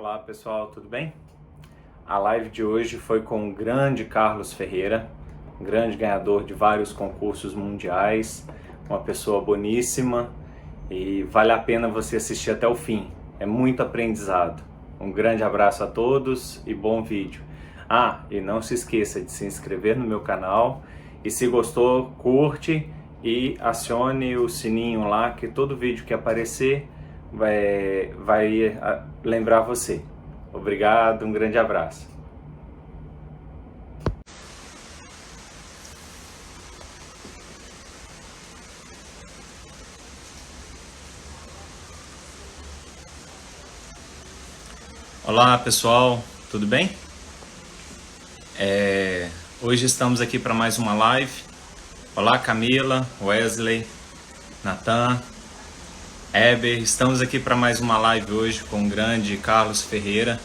Olá pessoal, tudo bem? A live de hoje foi com o grande Carlos Ferreira, grande ganhador de vários concursos mundiais, uma pessoa boníssima e vale a pena você assistir até o fim, é muito aprendizado. Um grande abraço a todos e bom vídeo. E não se esqueça de se inscrever no meu canal e se gostou, curte e acione o sininho lá que todo vídeo que aparecer vai lembrar você. Obrigado, um grande abraço. Olá pessoal, tudo bem? Hoje estamos aqui para mais uma live. Olá Camila, Wesley, Natan, Heber, estamos aqui para mais uma live hoje com o grande Carlos Ferreira.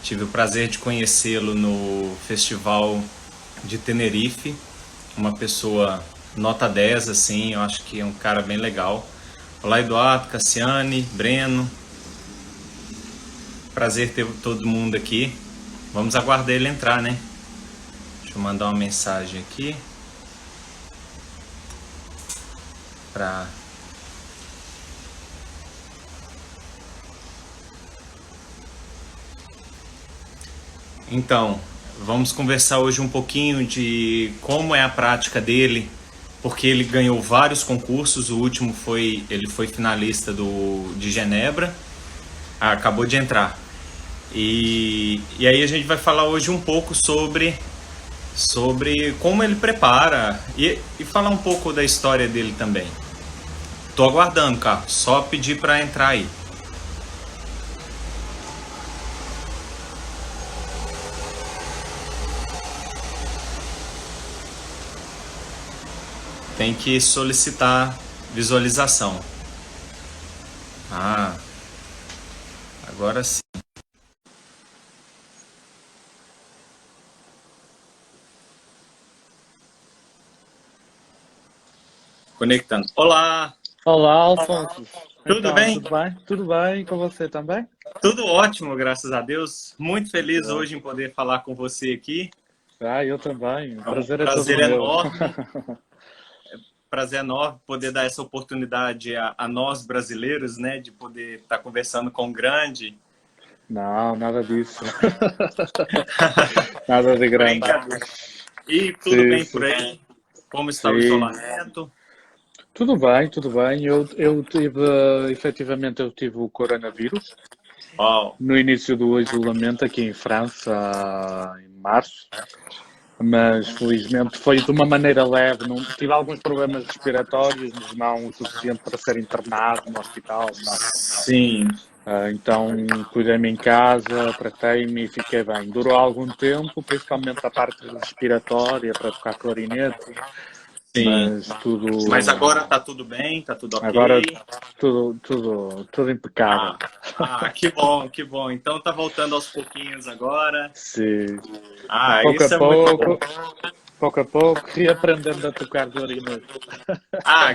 Tive o prazer de conhecê-lo no Festival de Tenerife, uma pessoa nota 10, assim, eu acho que é um cara bem legal. Olá Eduardo, Cassiane, Breno, prazer ter todo mundo aqui. Vamos aguardar ele entrar, né? Deixa eu mandar uma mensagem aqui para... Então, vamos conversar hoje um pouquinho de como é a prática dele, porque ele ganhou vários concursos, o último ele foi finalista de Genebra, acabou de entrar. E aí a gente vai falar hoje um pouco sobre como ele prepara e falar um pouco da história dele também. Tô aguardando, Carlos, só pedir para entrar aí. Tem que solicitar visualização. Agora sim. Conectando. Olá! Olá, Alfonso. Tudo Então, bem? tudo bem? Tudo bem com você também? Tudo ótimo, graças a Deus. Muito feliz hoje em poder falar com você aqui. Eu também. O É um prazer é todo prazer meu. enorme. Prazer enorme poder dar essa oportunidade a nós brasileiros, né, de poder estar conversando com o grande. Não, nada disso. Nada de grande. Brincadeira. E tudo Sim, bem sim. por aí? Como está o Sim. isolamento? Tudo bem, tudo bem. Eu tive, efetivamente, eu tive o coronavírus Uau. no início do isolamento aqui em França, em março. Mas felizmente foi de uma maneira leve. Não, tive alguns problemas respiratórios, mas não o suficiente para ser internado no hospital, não. Sim, Então cuidei-me em casa, tratei-me e fiquei bem. Durou algum tempo, principalmente a parte respiratória para tocar clarinete, sim. mas tudo Mas agora está tudo bem, está tudo agora ok? tudo impecável. Que bom, que bom. Então tá voltando aos pouquinhos agora. Sim. Pouco a Isso é muito bom. pouco a pouco, reaprendendo a tocar clarinete.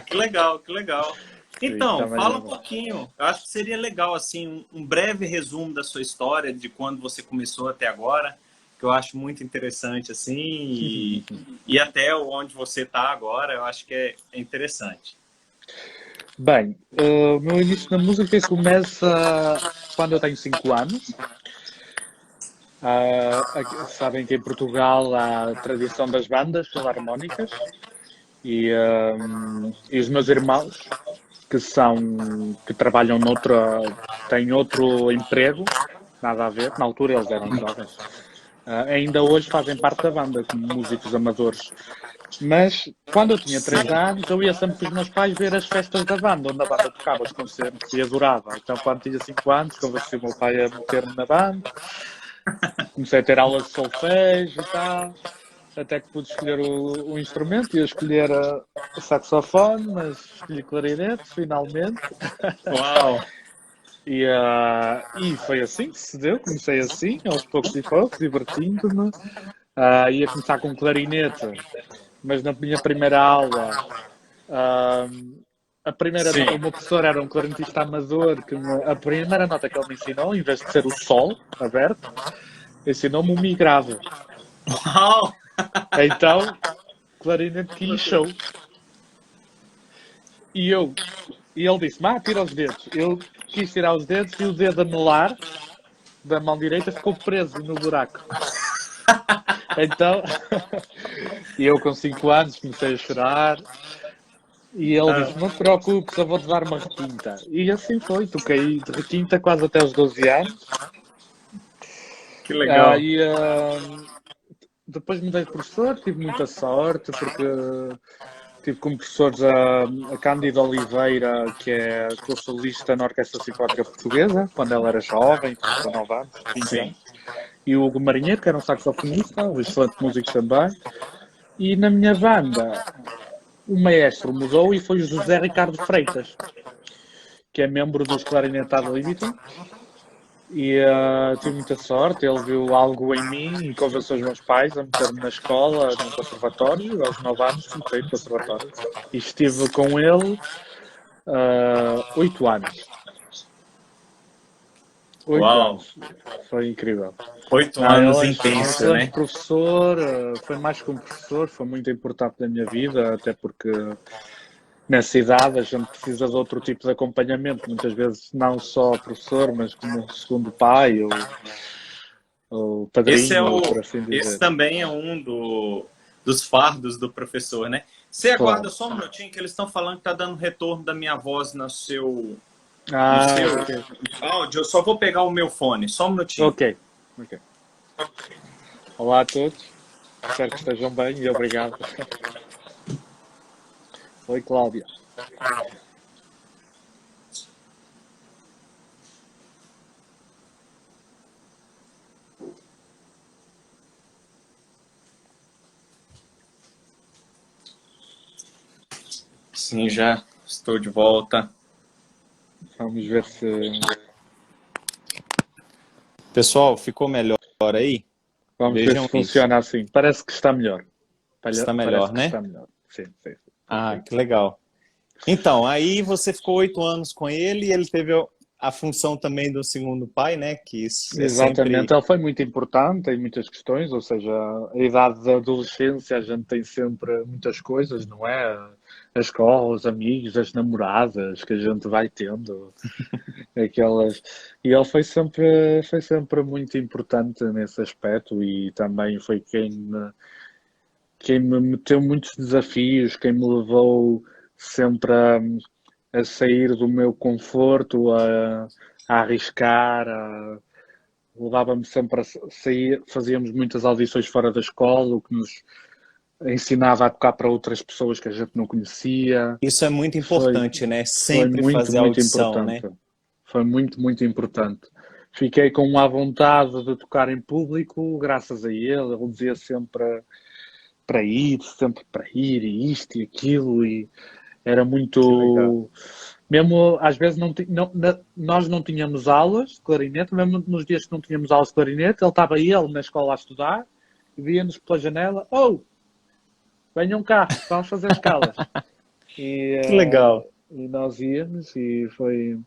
Que legal, que legal. Sim, Então, também é fala um bom. pouquinho. Eu acho que seria legal, assim, um breve resumo da sua história, de quando você começou até agora, que eu acho muito interessante, assim, e até onde você está agora, eu acho que é interessante. Bem, o meu início na música começa quando eu tenho 5 anos. Sabem que em Portugal há a tradição das bandas filarmónicas e os meus irmãos, que trabalham têm outro emprego, nada a ver, na altura eles eram jovens, ainda hoje fazem parte da banda como músicos amadores. Mas quando eu tinha 3 anos, eu ia sempre com os meus pais ver as festas da banda, onde a banda tocava os concertos e adorava. Então, quando tinha 5 anos, convenci o meu pai a meter-me na banda. Comecei a ter aulas de solfejo e tal, até que pude escolher o instrumento. Ia escolher o saxofone, mas escolhi clarinete, finalmente. Uau! E foi assim que se deu. Comecei assim, aos poucos e poucos, divertindo-me. Ia começar com clarinete, mas na minha primeira aula a primeira Sim. nota, o meu professor era um clarinetista amador, a primeira nota que ele me ensinou, em vez de ser o sol aberto, ensinou-me o mi grave. Uau! Então, clarinete que show. E eu, e ele disse, tira os dedos. Eu quis tirar os dedos e o dedo anular da mão direita ficou preso no buraco. Então, e eu com 5 anos comecei a chorar. E ele Ah, disse, não te preocupes, eu vou-te dar uma requinta. E assim foi, toquei de requinta quase até os 12 anos. que legal. E depois mudei de professor, tive muita sorte, porque tive como professores a Cândida Oliveira, que é consolista na Orquestra Sinfónica Portuguesa, quando ela era jovem, tinha 19 anos, 20 Sim. anos. E o Hugo Marinheiro, que era um saxofonista, um excelente músico também. E na minha banda, o maestro mudou e foi o José Ricardo Freitas, que é membro dos Clarinetado Limited. E tive muita sorte, ele viu algo em mim e convenceu os meus pais a meter-me na escola, num conservatório. Aos 9 anos comecei no conservatório. E estive com ele 8 anos. 8 Uau! anos. Foi incrível. 8 anos Ele é um intenso, excelente né? professor, foi mais que um professor, foi muito importante na minha vida, até porque nessa idade a gente precisa de outro tipo de acompanhamento, muitas vezes não só professor, mas como segundo pai ou Esse é padrinho, o, por assim esse dizer. também é um dos fardos do professor, né? Você aguarda Claro. só um minutinho que eles estão falando que tá dando retorno da minha voz no seu Ok. áudio. Eu só vou pegar o meu fone, só um minutinho. Ok. Ok. Olá a todos. Espero que estejam bem e obrigado. Oi, Cláudia. Sim, já estou de volta. Vamos ver se Pessoal, ficou melhor aí? vamos ver Vejam se isso. funciona assim. Parece que está melhor. Está Parece melhor, que né? está melhor. Sim, sim, sim. Ah, Perfeito. que legal. Então, aí você ficou 8 anos com ele e ele teve a função também do segundo pai, né? Que isso é Exatamente, sempre. ele foi muito importante em muitas questões, ou seja, a idade da adolescência a gente tem sempre muitas coisas, não é? A escola, os amigos, as namoradas que a gente vai tendo, aquelas. E ele foi sempre muito importante nesse aspecto e também foi quem me meteu muitos desafios, quem me levou sempre a sair do meu conforto, a arriscar, levava-me sempre a sair, fazíamos muitas audições fora da escola, o que nos ensinava a tocar para outras pessoas que a gente não conhecia. Isso é muito Foi, importante, né? foi Sempre muito, fazer muito audição, né? importante. Foi muito, muito importante. Fiquei com a vontade de tocar em público, graças a ele. Ele dizia sempre para ir, e isto e aquilo, e era Que legal. muito. Mesmo às vezes nós não tínhamos aulas de clarinete, mesmo nos dias que não tínhamos aulas de clarinete, ele estava ele na escola a estudar e via-nos pela janela: Oh, venham cá, vamos fazer escalas. E, Que legal. e nós íamos e foi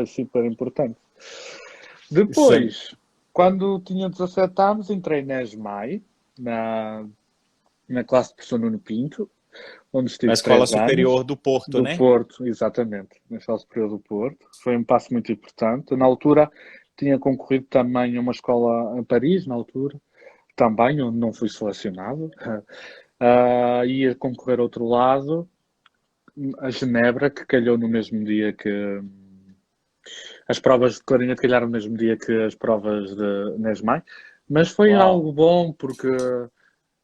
super importante. Isso é Depois, quando tinha 17 anos, entrei na ESMAI, na classe de professor Nuno Pinto, onde na estive Escola 3 Superior anos. do Porto, Do né? Porto, exatamente, na Escola Superior do Porto. Foi um passo muito importante. Na altura, tinha concorrido também a uma escola em Paris, na altura, também, onde não fui selecionado. Ia concorrer a outro lado, a Genebra, que calhou no mesmo dia que. As provas de clarinete calharam no mesmo dia que as provas de Nesmai, mas foi Uau. algo bom porque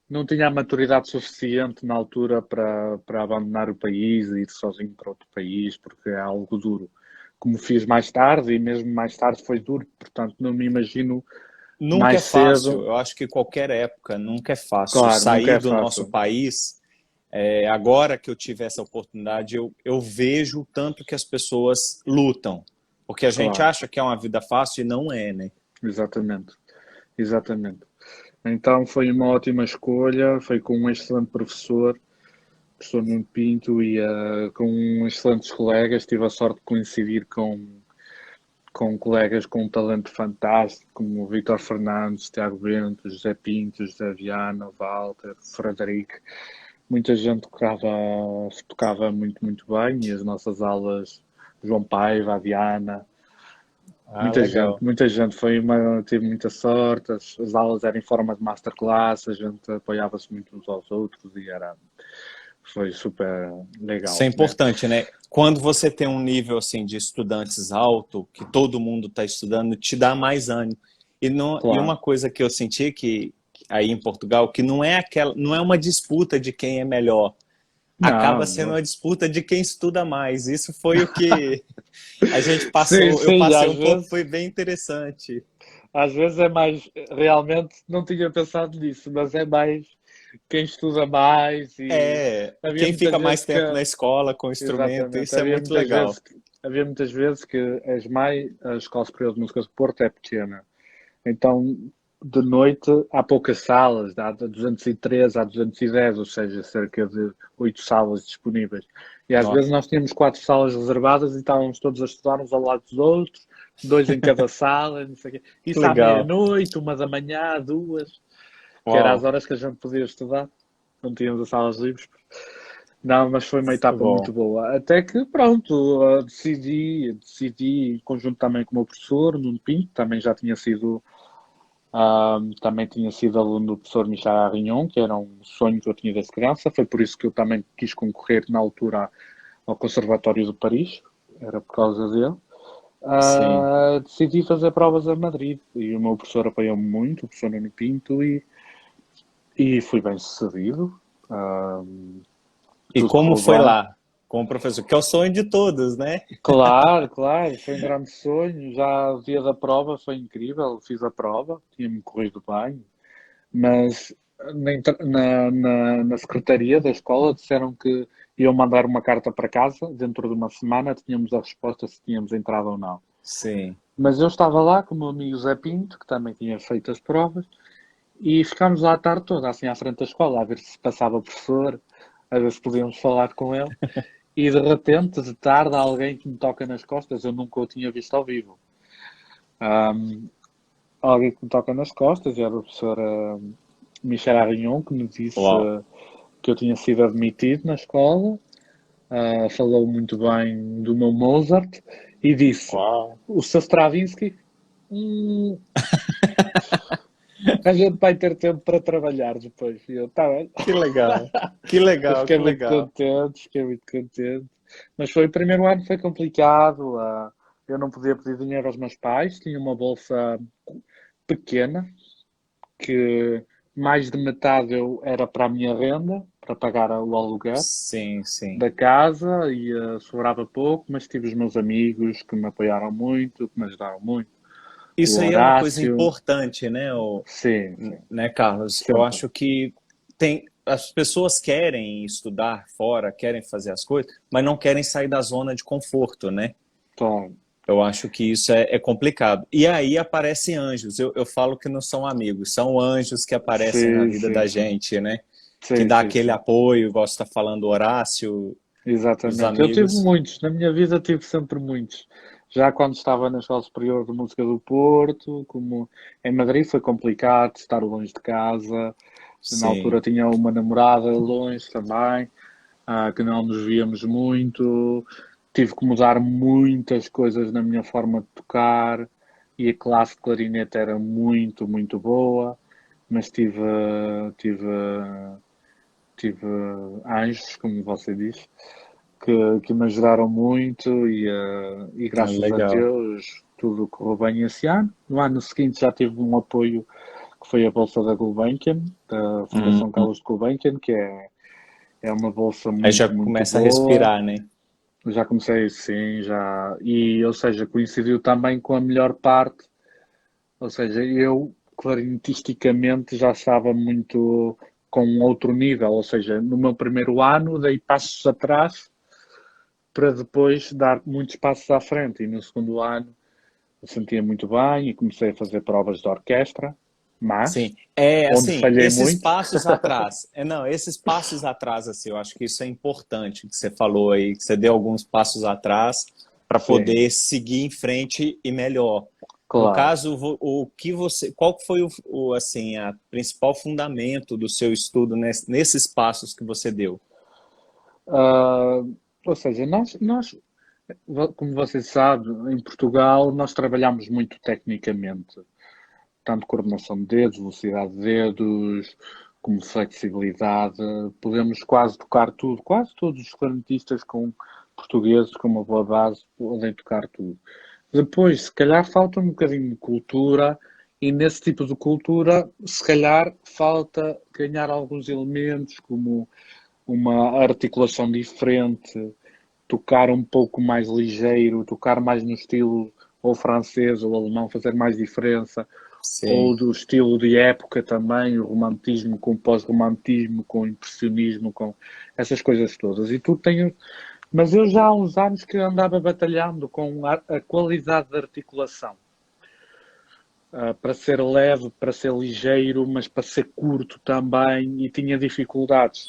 não tinha a maturidade suficiente na altura para abandonar o país e ir sozinho para outro país, porque é algo duro. Como fiz mais tarde, e mesmo mais tarde foi duro, portanto não me imagino Nunca é mais fácil. cedo. Eu acho que qualquer época nunca é fácil. Claro, nunca Sair é do nosso fácil. país, agora que eu tive essa oportunidade, eu vejo o tanto que as pessoas lutam. Porque a gente Claro, acha que é uma vida fácil e não é, né? exatamente. Exatamente. Então foi uma ótima escolha, foi com um excelente professor. professor Nuno Pinto e com excelentes colegas. Tive a sorte de coincidir com colegas com um talento fantástico, como o Vítor Fernandes, Tiago Bento, José Pinto, José Viana, Walter, Frederico. Muita gente tocava muito, muito bem e as nossas aulas, João Paiva, a Diana, Ah, legal. muita gente. Tive muita sorte, as aulas eram em forma de masterclass, a gente apoiava-se muito uns aos outros e foi super Isso é legal mesmo. importante, né? Quando você tem um nível assim de estudantes alto, que todo mundo está estudando, te dá mais ânimo. E Claro. uma coisa que eu senti que aí em Portugal, que não é uma disputa de quem é melhor, acaba sendo Não. uma disputa de quem estuda mais. Isso foi o que a gente Sim, passou, eu sim, passei um pouco, foi bem interessante. às vezes é mais, realmente não tinha pensado nisso, mas é mais quem estuda mais e É, havia quem muitas fica mais vezes que, tempo na escola com o instrumento, exatamente, isso é muito legal. havia muitas vezes que a Escola Superior de Música do Porto é pequena. Então, de noite, há poucas salas, há 203, há 210, ou seja, cerca de 8 salas disponíveis. E às vezes Nossa, nós tínhamos 4 salas reservadas e estávamos todos a estudar uns ao lado dos outros, dois em cada sala, não sei o quê. que Isso à legal. meia-noite, 1 da manhã, 2, que era as Uau, horas que a gente podia estudar, não tínhamos as salas livres. Não, mas foi uma muito etapa muito bom. boa. Até que, pronto, decidi, em conjunto também com o meu professor, Nuno Pinto, também tinha sido aluno do professor Michel Arignon, que era um sonho que eu tinha desde criança. Foi por isso que eu também quis concorrer na altura ao Conservatório de Paris, era por causa dele. Sim. Decidi fazer provas a Madrid e o meu professor apoiou-me muito, o professor Nuno Pinto, e fui bem sucedido. Ah, E Tudo como correu foi bem. lá com o professor? Que é o sonho de todos, né? Claro, claro, foi um grande sonho. Já o dia da prova foi incrível. Fiz a prova, tinha-me corrido bem, mas na secretaria da escola disseram que iam mandar uma carta para casa. Dentro de uma semana tínhamos a resposta se tínhamos entrado ou não. Sim. Mas eu estava lá com o meu amigo Zé Pinto, que também tinha feito as provas, e ficámos lá a tarde toda, assim à frente da escola, a ver se passava o professor, a ver se podíamos falar com ele. E de repente, de tarde, há alguém que me toca nas costas. Eu nunca o tinha visto ao vivo. Ahm, Alguém que me toca nas costas, era o professor Michel Arignon, que me disse Uau. que eu tinha sido admitido na escola. Falou muito bem do meu Mozart e disse: Uau. o seu Stravinsky, hum, a gente vai ter tempo para trabalhar depois. E eu, tá bem. Que legal. Que Eu legal, fiquei que muito legal. contente, fiquei muito contente. Mas foi o primeiro ano, foi complicado. Eu não podia pedir dinheiro aos meus pais, tinha uma bolsa pequena, que mais de metade era para a minha renda, para pagar o aluguer Sim, sim. da casa, e sobrava pouco, mas tive os meus amigos que me apoiaram muito, que me ajudaram muito. O Isso aí é uma coisa Horácio, importante, né, sim, sim, né, Carlos? Eu sempre. acho que as pessoas querem estudar fora, querem fazer as coisas, mas não querem sair da zona de conforto, né? Então, Eu acho que isso é complicado. E aí aparecem anjos. Eu falo que não são amigos, são anjos que aparecem na sim, vida sim, da sim. gente, né? Que Sim, dá sim, aquele sim. apoio, igual você está falando, Horácio, os Exatamente. Eu tive amigos. muitos, na minha vida tive sempre muitos. Já quando estava na Escola Superior de Música do Porto, como em Madrid foi complicado estar longe de casa. Na altura Sim. tinha uma namorada longe também, que não nos víamos muito. Tive que mudar muitas coisas na minha forma de tocar e a classe de clarinete era muito, muito boa, mas tive, tive anjos, como você diz, que me ajudaram muito e Ah, graças a legal. Deus tudo correu bem esse ano. No ano seguinte já tive um apoio que foi a Bolsa da Gulbenkian, da Hum. Fundação Carlos de Gulbenkian, que é uma bolsa Aí já muito, muito começa a boa. respirar, né? Já comecei, sim, já. Ou seja, coincidiu também com a melhor parte. Ou seja, eu clarinetisticamente já estava muito com um outro nível. Ou seja, no meu primeiro ano dei passos atrás para depois dar muitos passos à frente. E no segundo ano eu sentia muito bem e comecei a fazer provas de orquestra Mas, Sim, é onde assim, falhei esses muito, passos atrás, não, esses passos atrás, assim, eu acho que isso é importante, que você falou aí, que você deu alguns passos atrás para sim, poder seguir em frente e melhor. No claro. caso, o que você, qual foi assim, a principal fundamento do seu estudo nesses passos que você deu? Ah, ou seja, como você sabe, em Portugal nós trabalhamos muito tecnicamente, tanto coordenação de dedos, velocidade de dedos, como flexibilidade. Podemos quase tocar tudo, quase todos os clarinetistas com portugueses com uma boa base podem tocar tudo. Depois, se calhar falta um bocadinho de cultura e nesse tipo de cultura, se calhar falta ganhar alguns elementos como uma articulação diferente, tocar um pouco mais ligeiro, tocar mais no estilo ou francês ou alemão, fazer mais diferença, ou Sim, do estilo de época também, o romantismo com o pós-romantismo, com o impressionismo, com essas coisas todas. E tu tens. Mas eu já há uns anos que andava batalhando com a qualidade de articulação. Para ser leve, para ser ligeiro, mas para ser curto também, e tinha dificuldades.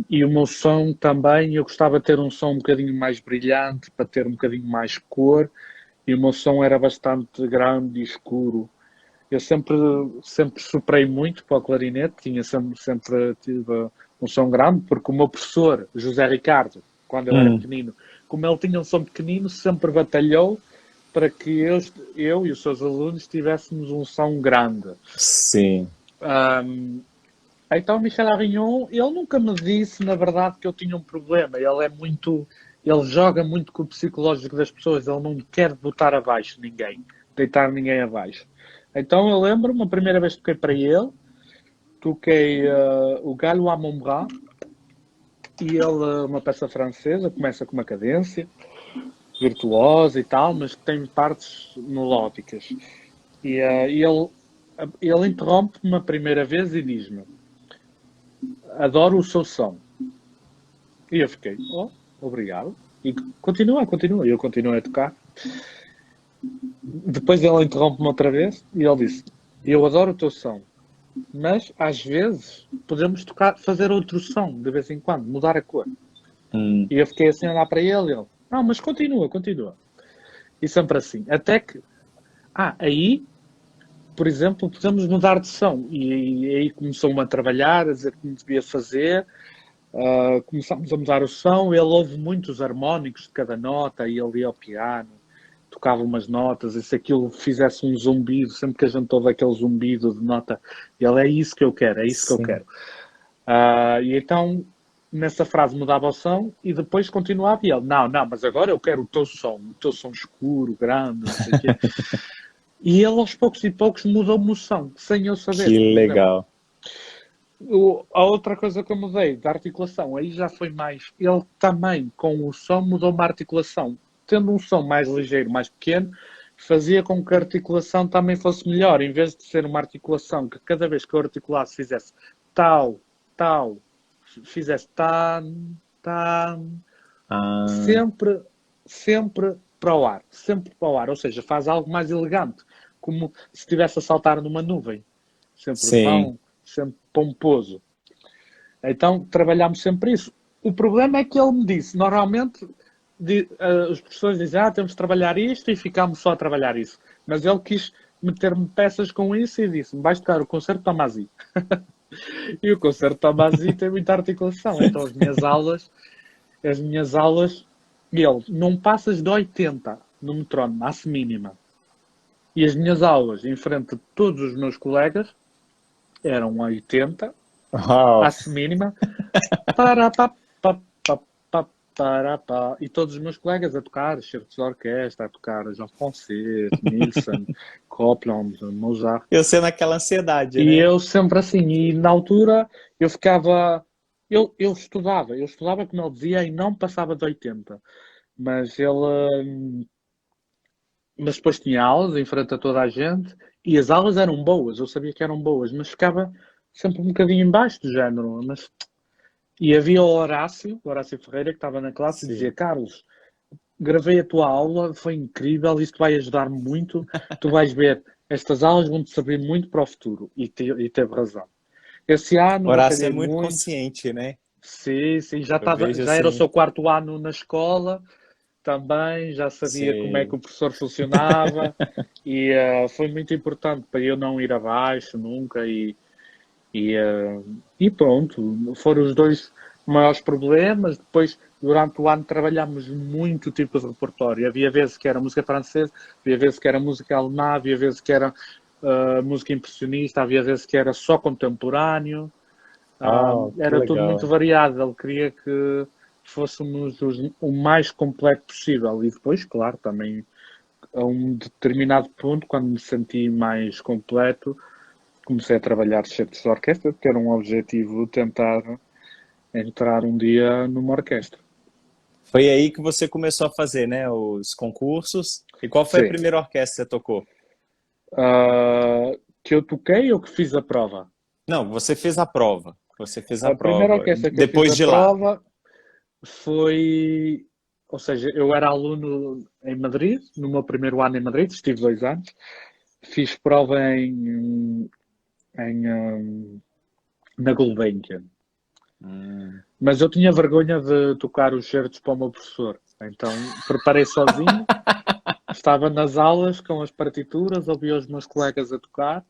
E o meu som também, eu gostava de ter um som um bocadinho mais brilhante, para ter um bocadinho mais cor, e o meu som era bastante grande e escuro. Eu sempre soprei muito para o clarinete, sempre tive um som grande, porque o meu professor, José Ricardo, quando eu era hum, pequenino, como ele tinha um som pequenino, sempre batalhou para que eu e os seus alunos tivéssemos um som grande. sim, Um, então, Michel Arignon, ele nunca me disse, na verdade, que eu tinha um problema. Ele joga muito com o psicológico das pessoas. Ele não quer botar abaixo ninguém, deitar ninguém abaixo. Então, eu lembro-me, a primeira vez que toquei para ele, toquei o Gallo à Montbras, e ele, uma peça francesa, começa com uma cadência virtuosa e tal, mas que tem partes melódicas. Ele interrompe-me a primeira vez e diz-me: Adoro o seu som. E eu fiquei, oh, obrigado. E continua. E eu continuei a tocar. Depois ele interrompe-me outra vez e ele disse: Eu adoro o teu som, mas às vezes podemos tocar, fazer outro som de vez em quando, mudar a cor. hum, E eu fiquei assim a olhar para ele e ele: Não, mas continua. E sempre assim. Até que, aí, por exemplo, podemos mudar de som. E aí começou-me a trabalhar, a dizer como devia fazer. Começámos a mudar o som, ele ouve muitos harmónicos de cada nota, e ele ia ao piano, tocava umas notas, e se aquilo fizesse um zumbido, sempre que a gente ouve aquele zumbido de nota, ele é isso que eu quero, é isso que eu sim. quero. E então, nessa frase mudava o som, e depois continuava, e ele, não, mas agora eu quero o teu som escuro, grande, não sei o quê. E ele aos poucos e poucos mudou-me o som, sem eu saber, Que por exemplo. legal. A outra coisa que eu mudei da articulação, aí já foi mais. Ele também, com o som, mudou uma articulação. Tendo um som mais ligeiro, mais pequeno, fazia com que a articulação também fosse melhor. Em vez de ser uma articulação que cada vez que eu articulasse fizesse tal, tal, fizesse tan, tan, Ah, sempre, sempre para o ar. Sempre para o ar. Ou seja, faz algo mais elegante. Como se estivesse a saltar numa nuvem. Sempre sim, vão, sempre pomposo. Então trabalhámos sempre isso. O problema é que ele me disse, normalmente os professores dizem, temos de trabalhar isto e ficámos só a trabalhar isso. Mas ele quis meter-me peças com isso e disse-me, vais tocar o concerto Tomasi. E o concerto Tomasi tem muita articulação. Então as minhas aulas, ele, não passas de 80 no metrónomo, massa mínima. E as minhas aulas, em frente de todos os meus colegas, eram 80, uau, passe mínima, para, pa, pa, pa, pa, para, pa. E todos os meus colegas a tocar certos de orquestra, a tocar João Fonseca, Nilsson, Copland, Mozart. eu sei naquela ansiedade, E né? eu sempre assim, e na altura eu ficava, eu estudava como ele dizia e não passava de 80. Mas mas depois tinha aulas em frente a toda a gente e as aulas eram boas, eu sabia que eram boas, mas ficava sempre um bocadinho em baixo do género. E havia o Horácio Ferreira, que estava na classe e dizia: Sim. Carlos, gravei a tua aula, foi incrível, isto vai ajudar muito, tu vais ver. estas aulas vão-te servir muito para o futuro. E teve razão. Esse ano Horácio é batalhei muito muito. consciente, né? Sim, sim, Eu vejo já era o assim, seu quarto ano na escola, também já sabia como é que sim. o professor funcionava e foi muito importante para eu não ir abaixo nunca e, eh, e pronto, foram os dois maiores problemas. Depois, durante o ano, trabalhámos muito tipo de repertório. Havia vezes que era música francesa, havia vezes que era música alemã, havia vezes que era música impressionista, havia vezes que era só contemporâneo. Oh, que Era tudo muito legal. variado. Ele queria que fôssemos o mais completo possível. E depois, claro, também a um determinado ponto, quando me senti mais completo, comecei a trabalhar certos de orquestra, porque era um objetivo tentar entrar um dia numa orquestra. Foi aí que você começou a fazer, né, os concursos. E qual foi a Sim. primeira orquestra que você tocou? Que eu toquei ou que fiz a prova? Não, você fez a prova. Você fez a A primeira prova. orquestra que eu fiz Depois a de lá. prova foi. Ou seja, eu era aluno em Madrid, no meu primeiro ano em Madrid, estive 2 anos. Fiz prova na Gulbenkian. Hum. Mas eu tinha vergonha de tocar os certos para o meu professor. Então preparei sozinho, estava nas aulas com as partituras, ouvia os meus colegas a tocar,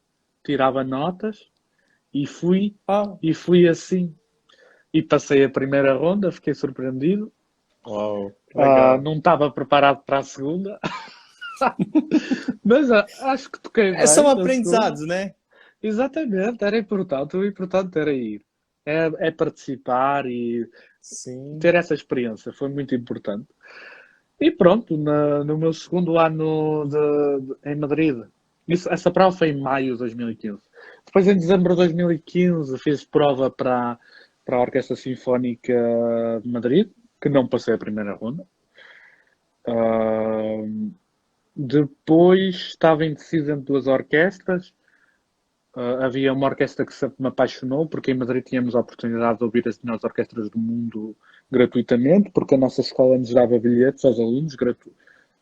tirava notas e fui, Ah, e fui assim. E passei a primeira ronda, fiquei surpreendido. uau, que legal. Não estava preparado para a segunda, mas acho que toquei É, são bem na segunda. aprendizados, né? Exatamente, era importante. O importante era ir. É participar e Sim. ter essa experiência. Foi muito importante. E pronto, no meu segundo ano em Madrid, essa prova foi em maio de 2015. Depois, em dezembro de 2015, fiz prova para a Orquestra Sinfónica de Madrid, que não passei a primeira ronda. Ah, Depois estava indeciso entre duas orquestras. Havia uma orquestra que sempre me apaixonou, porque em Madrid tínhamos a oportunidade de ouvir as melhores orquestras do mundo gratuitamente, porque a nossa escola nos dava bilhetes aos alunos,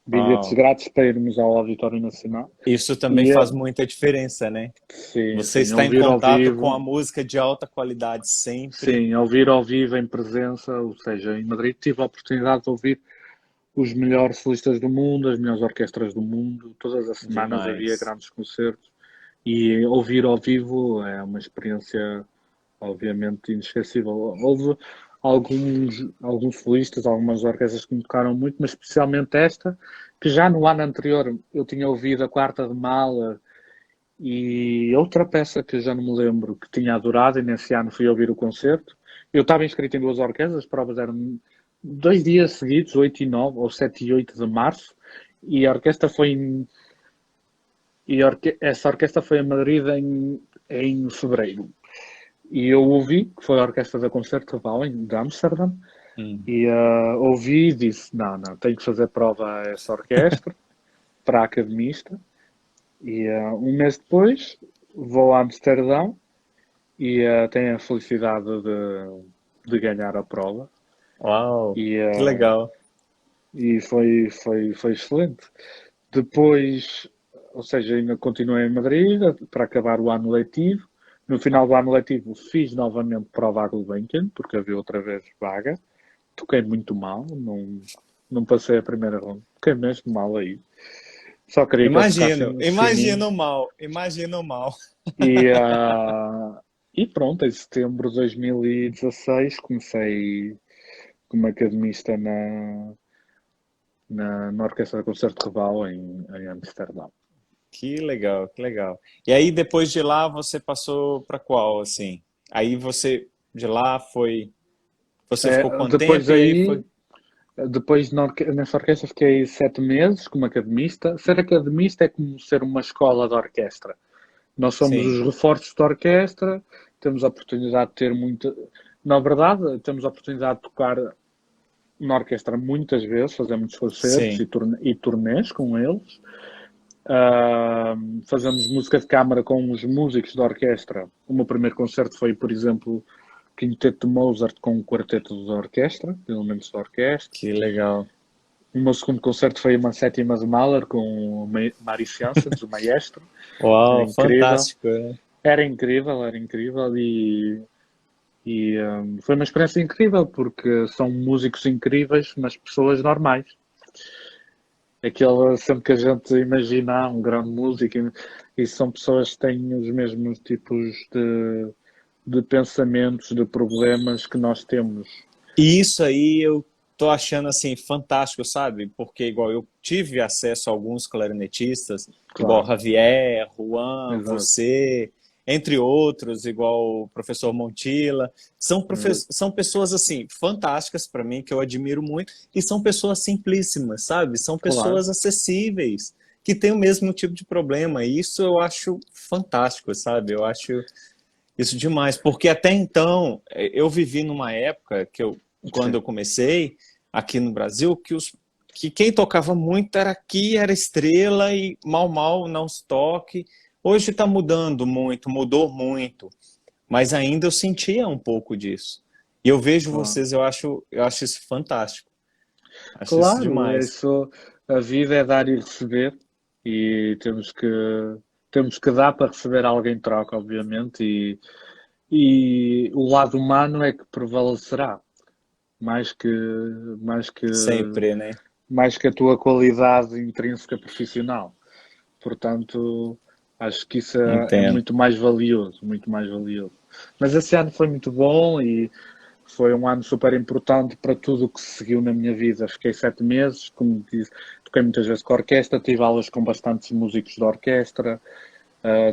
bilhetes Uau. grátis para irmos ao Auditório Nacional. Isso também E faz muita diferença, né? sim, Você sim, está em ouvir ao contato com a vivo, música de alta qualidade sempre. sim, ouvir ao vivo em presença, ou seja, em Madrid tive a oportunidade de ouvir os melhores solistas do mundo, as melhores orquestras do mundo, todas as semanas havia Demais. grandes concertos e ouvir ao vivo é uma experiência obviamente inesquecível. Houve alguns solistas, algumas orquestras que me tocaram muito, mas especialmente esta, que já no ano anterior eu tinha ouvido a Quarta de Mahler e outra peça que eu já não me lembro que tinha adorado e nesse ano fui ouvir o concerto. Eu estava inscrito em duas orquestras, as provas eram 2 dias seguidos, 8 e 9, ou 7 e 8 de março, e a orquestra foi essa orquestra foi a Madrid em fevereiro. E eu ouvi, que foi a orquestra da Concertgebouw de Amsterdã, Hum. e ouvi e disse, não, tenho que fazer prova a essa orquestra, para a academista, e um mês depois vou a Amsterdão e tenho a felicidade de ganhar a prova, Uau, e, que legal. foi excelente. Depois, ou seja, ainda continuei em Madrid para acabar o ano letivo. No final do ano letivo fiz novamente prova à Gulbenkian, porque havia outra vez vaga. Toquei muito mal, não passei a primeira ronda. Toquei mesmo mal aí. Só queria que eles Imagino, tocassem de fininho. imagino mal, imagino mal. E, e pronto, em setembro de 2016 comecei como academista na Orquestra de Concerto Rebal em Amsterdão. Que legal, que legal. E aí depois de lá você passou para qual, assim? Aí você de lá foi, você ficou quanto Depois tempo e aí aí, foi? depois nessa orquestra fiquei 7 meses como academista. Ser academista é como ser uma escola de orquestra. Nós somos Sim, os reforços da orquestra, temos a oportunidade de ter muita. Na verdade, temos a oportunidade de tocar na orquestra muitas vezes, fazer muitos concertos sim. e turnês com eles. Fazemos música de câmara com os músicos da orquestra. O meu primeiro concerto foi, por exemplo, Quinteto de Mozart com o quarteto da orquestra, elementos da orquestra. Que legal. O meu segundo concerto foi uma sétima de Mahler com o Mari Janssens, o maestro. Era Uau, incrível. fantástico, né? Era incrível foi uma experiência incrível porque são músicos incríveis, mas pessoas normais. Aquele sempre que a gente imagina um grande músico e são pessoas que têm os mesmos tipos de pensamentos, de problemas que nós temos. E isso aí eu tô achando assim fantástico, sabe? Porque igual eu tive acesso a alguns clarinetistas, igual Claro, Javier, Juan, exato, você, entre outros, igual o professor Montilla, exato. são pessoas assim fantásticas para mim que eu admiro muito e são pessoas simplíssimas, sabe? São Claro, pessoas acessíveis que têm o mesmo tipo de problema. E isso eu acho fantástico, sabe? Eu acho isso demais, porque até então eu vivi numa época quando sim. eu comecei aqui no Brasil, que quem tocava muito era aqui, era estrela e mal mal não se toque. Hoje está mudando muito, mudou muito, mas ainda eu sentia um pouco disso. E eu vejo Claro, vocês, eu acho isso fantástico, acho isso claro, é demais. isso, a vida é dar e receber e temos que dar para receber algo em troca, obviamente, e o lado humano é que prevalecerá mais que, mais que, Sempre, né? mais que a tua qualidade intrínseca profissional. Portanto, acho que isso é Entendo. muito mais valioso, muito mais valioso. Mas esse ano foi muito bom e foi um ano super importante para tudo o que se seguiu na minha vida. Fiquei 7 meses, como disse, toquei muitas vezes com a orquestra, tive aulas com bastantes músicos da orquestra,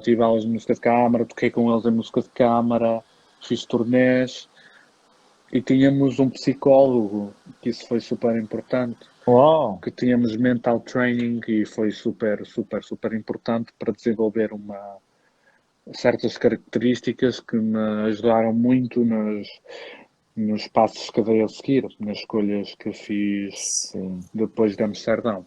tive aulas de música de câmara, toquei com eles em música de câmara, fiz turnés e tínhamos um psicólogo, que isso foi super importante, Uau! que tínhamos mental training e foi super, super, super importante para desenvolver certas características que me ajudaram muito nos passos que dei a seguir, nas escolhas que fiz Sim. depois de Amsterdão.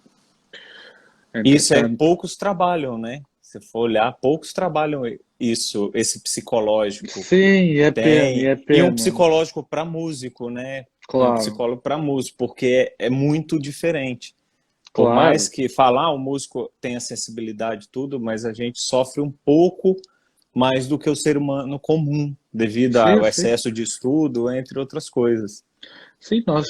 Isso é Entretanto, poucos trabalham, né? Se for olhar, poucos trabalham isso, esse psicológico. sim, é pena, Tem é e um pena, psicológico para músico, né? E um claro, psicólogo para músico, porque é muito diferente. Por mais claro, que falar, o músico tem a sensibilidade e tudo, mas a gente sofre um pouco mais do que o ser humano comum, devido sim, ao sim. excesso de estudo, entre outras coisas. Sim, nós,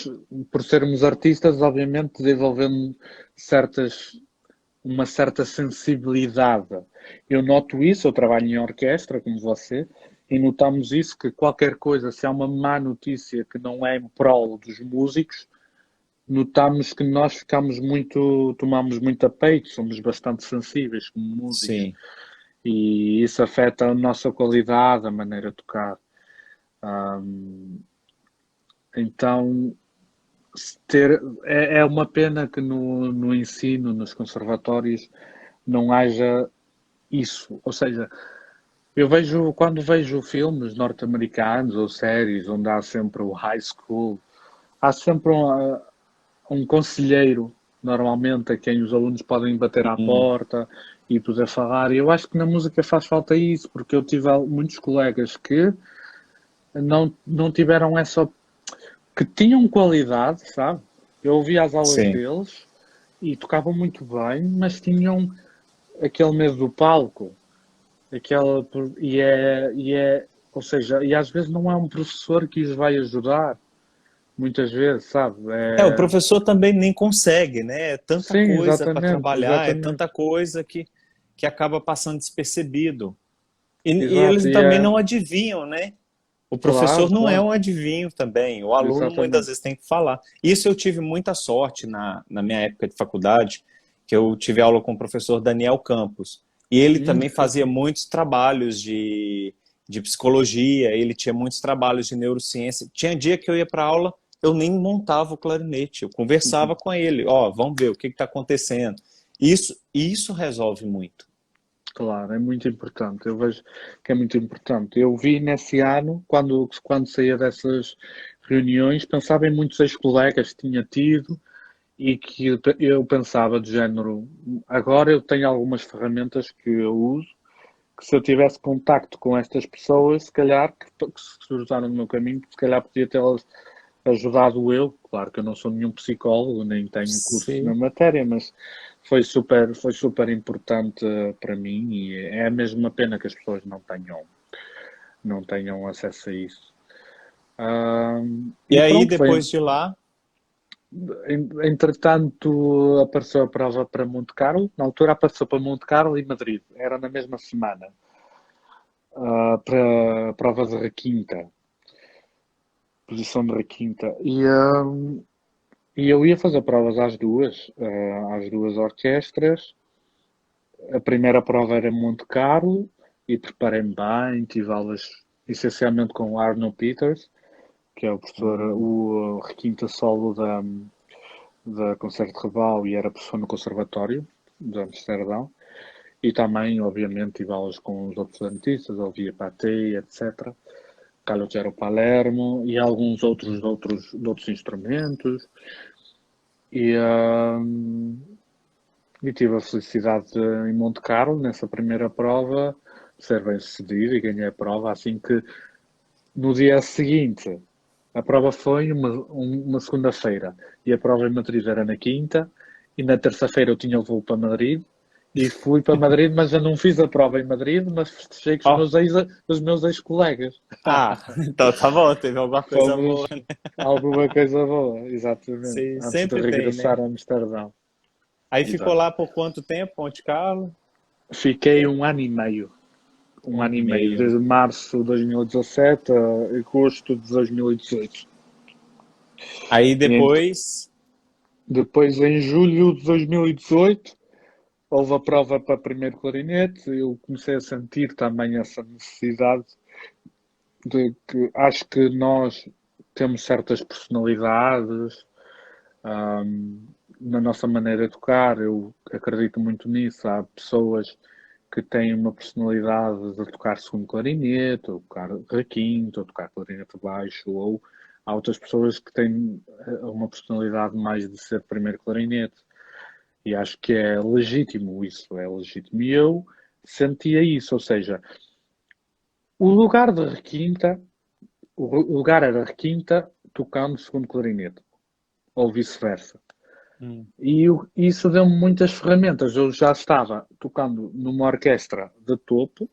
por sermos artistas, obviamente desenvolvemos certas, uma certa sensibilidade. Eu noto isso, eu trabalho em orquestra, como você, e notamos isso, que qualquer coisa, se há uma má notícia que não é em prol dos músicos, notamos que nós tomamos muito a peito, somos bastante sensíveis como músicos, Sim. e isso afeta a nossa qualidade, a maneira de tocar. Ahm, então, é uma pena que no ensino, nos conservatórios, não haja isso. Ou seja, quando vejo filmes norte-americanos ou séries onde há sempre o high school, há sempre um conselheiro, normalmente, a quem os alunos podem bater à Hum, porta e poder falar. E eu acho que na música faz falta isso, porque eu tive muitos colegas que não tiveram essa, que tinham qualidade, sabe? Eu ouvia as aulas sim. deles e tocavam muito bem, mas tinham aquele medo do palco, aquela, ou seja, e às vezes não é um professor que os vai ajudar, muitas vezes, sabe? O professor também nem consegue, né? É tanta Sim, coisa para exatamente, trabalhar, é exatamente, tanta coisa que acaba passando despercebido. E exato, eles também não adivinham, né? O professor claro, não é claro, um adivinho também, o aluno muitas exatamente. vezes tem que falar. Isso eu tive muita sorte na minha época de faculdade, que eu tive aula com o professor Daniel Campos. E ele também Que fixe. fazia muitos trabalhos de psicologia, ele tinha muitos trabalhos de neurociência. Tinha dia que eu ia para aula, eu nem montava o clarinete, eu conversava com ele. Ó, vamos ver o que está acontecendo. Isso resolve muito. Claro, é muito importante. Eu vejo que é muito importante. Eu vi nesse ano, quando saía dessas reuniões, pensava em muitos ex-colegas que tinha tido e que eu pensava do género, agora eu tenho algumas ferramentas que eu uso, que se eu tivesse contacto com estas pessoas, se calhar, que se cruzaram no meu caminho, se calhar podia tê-las ajudado eu. Claro que eu não sou nenhum psicólogo, nem tenho curso na Sim. matéria, mas foi super importante para mim e é mesmo uma pena que as pessoas não tenham acesso a isso. E E aí, pronto, depois de lá, entretanto apareceu a prova para Monte Carlo. Na altura apareceu para Monte Carlo e Madrid. Era na mesma semana. Para a prova de requinta, posição de requinta. E eu ia fazer provas às duas orquestras. A primeira prova era Monte Carlo e preparei-me bem, tive aulas essencialmente com o Arno Peters, que é o professor, o requinta solo da Concerto Rebal e era professor no Conservatório de Amsterdão. E também, obviamente, tive aulas com os outros artistas, ouvia Patei, etc. Calogero Palermo e alguns de outros instrumentos. E, e tive a felicidade de, em Monte Carlo, nessa primeira prova, ser bem sucedido e ganhei a prova. Assim que no dia seguinte, a prova foi uma segunda-feira e a prova em Madrid era na quinta. E na terça-feira eu tinha o voo para Madrid e fui para Madrid, mas eu não fiz a prova em Madrid, mas festejei com ó, os meus ex-colegas. então tá bom, teve alguma coisa boa. Fomos alguma coisa boa, exatamente, Sim, antes de sempre tem, né? regressar a Amsterdão. Aí ficou Exato. lá por quanto tempo, Monte Carlo? Fiquei um ano e meio. Um Um ano ano e e meio, meio. desde março de 2017 a agosto de 2018. Aí E ent- depois, Depois, em julho de 2018, houve a prova para primeiro clarinete. Eu comecei a sentir também essa necessidade de que acho que nós temos certas personalidades, hum, na nossa maneira de tocar. Eu acredito muito nisso. Há pessoas que têm uma personalidade de tocar segundo clarinete, ou tocar requinto, ou tocar clarinete baixo, ou há outras pessoas que têm uma personalidade mais de ser primeiro clarinete. E acho que é legítimo isso, é legítimo. E eu sentia isso, ou seja, o lugar de requinta, o lugar era requinta tocando segundo clarinete, ou vice-versa. hum, E isso deu-me muitas ferramentas. Eu já estava tocando numa orquestra de topo,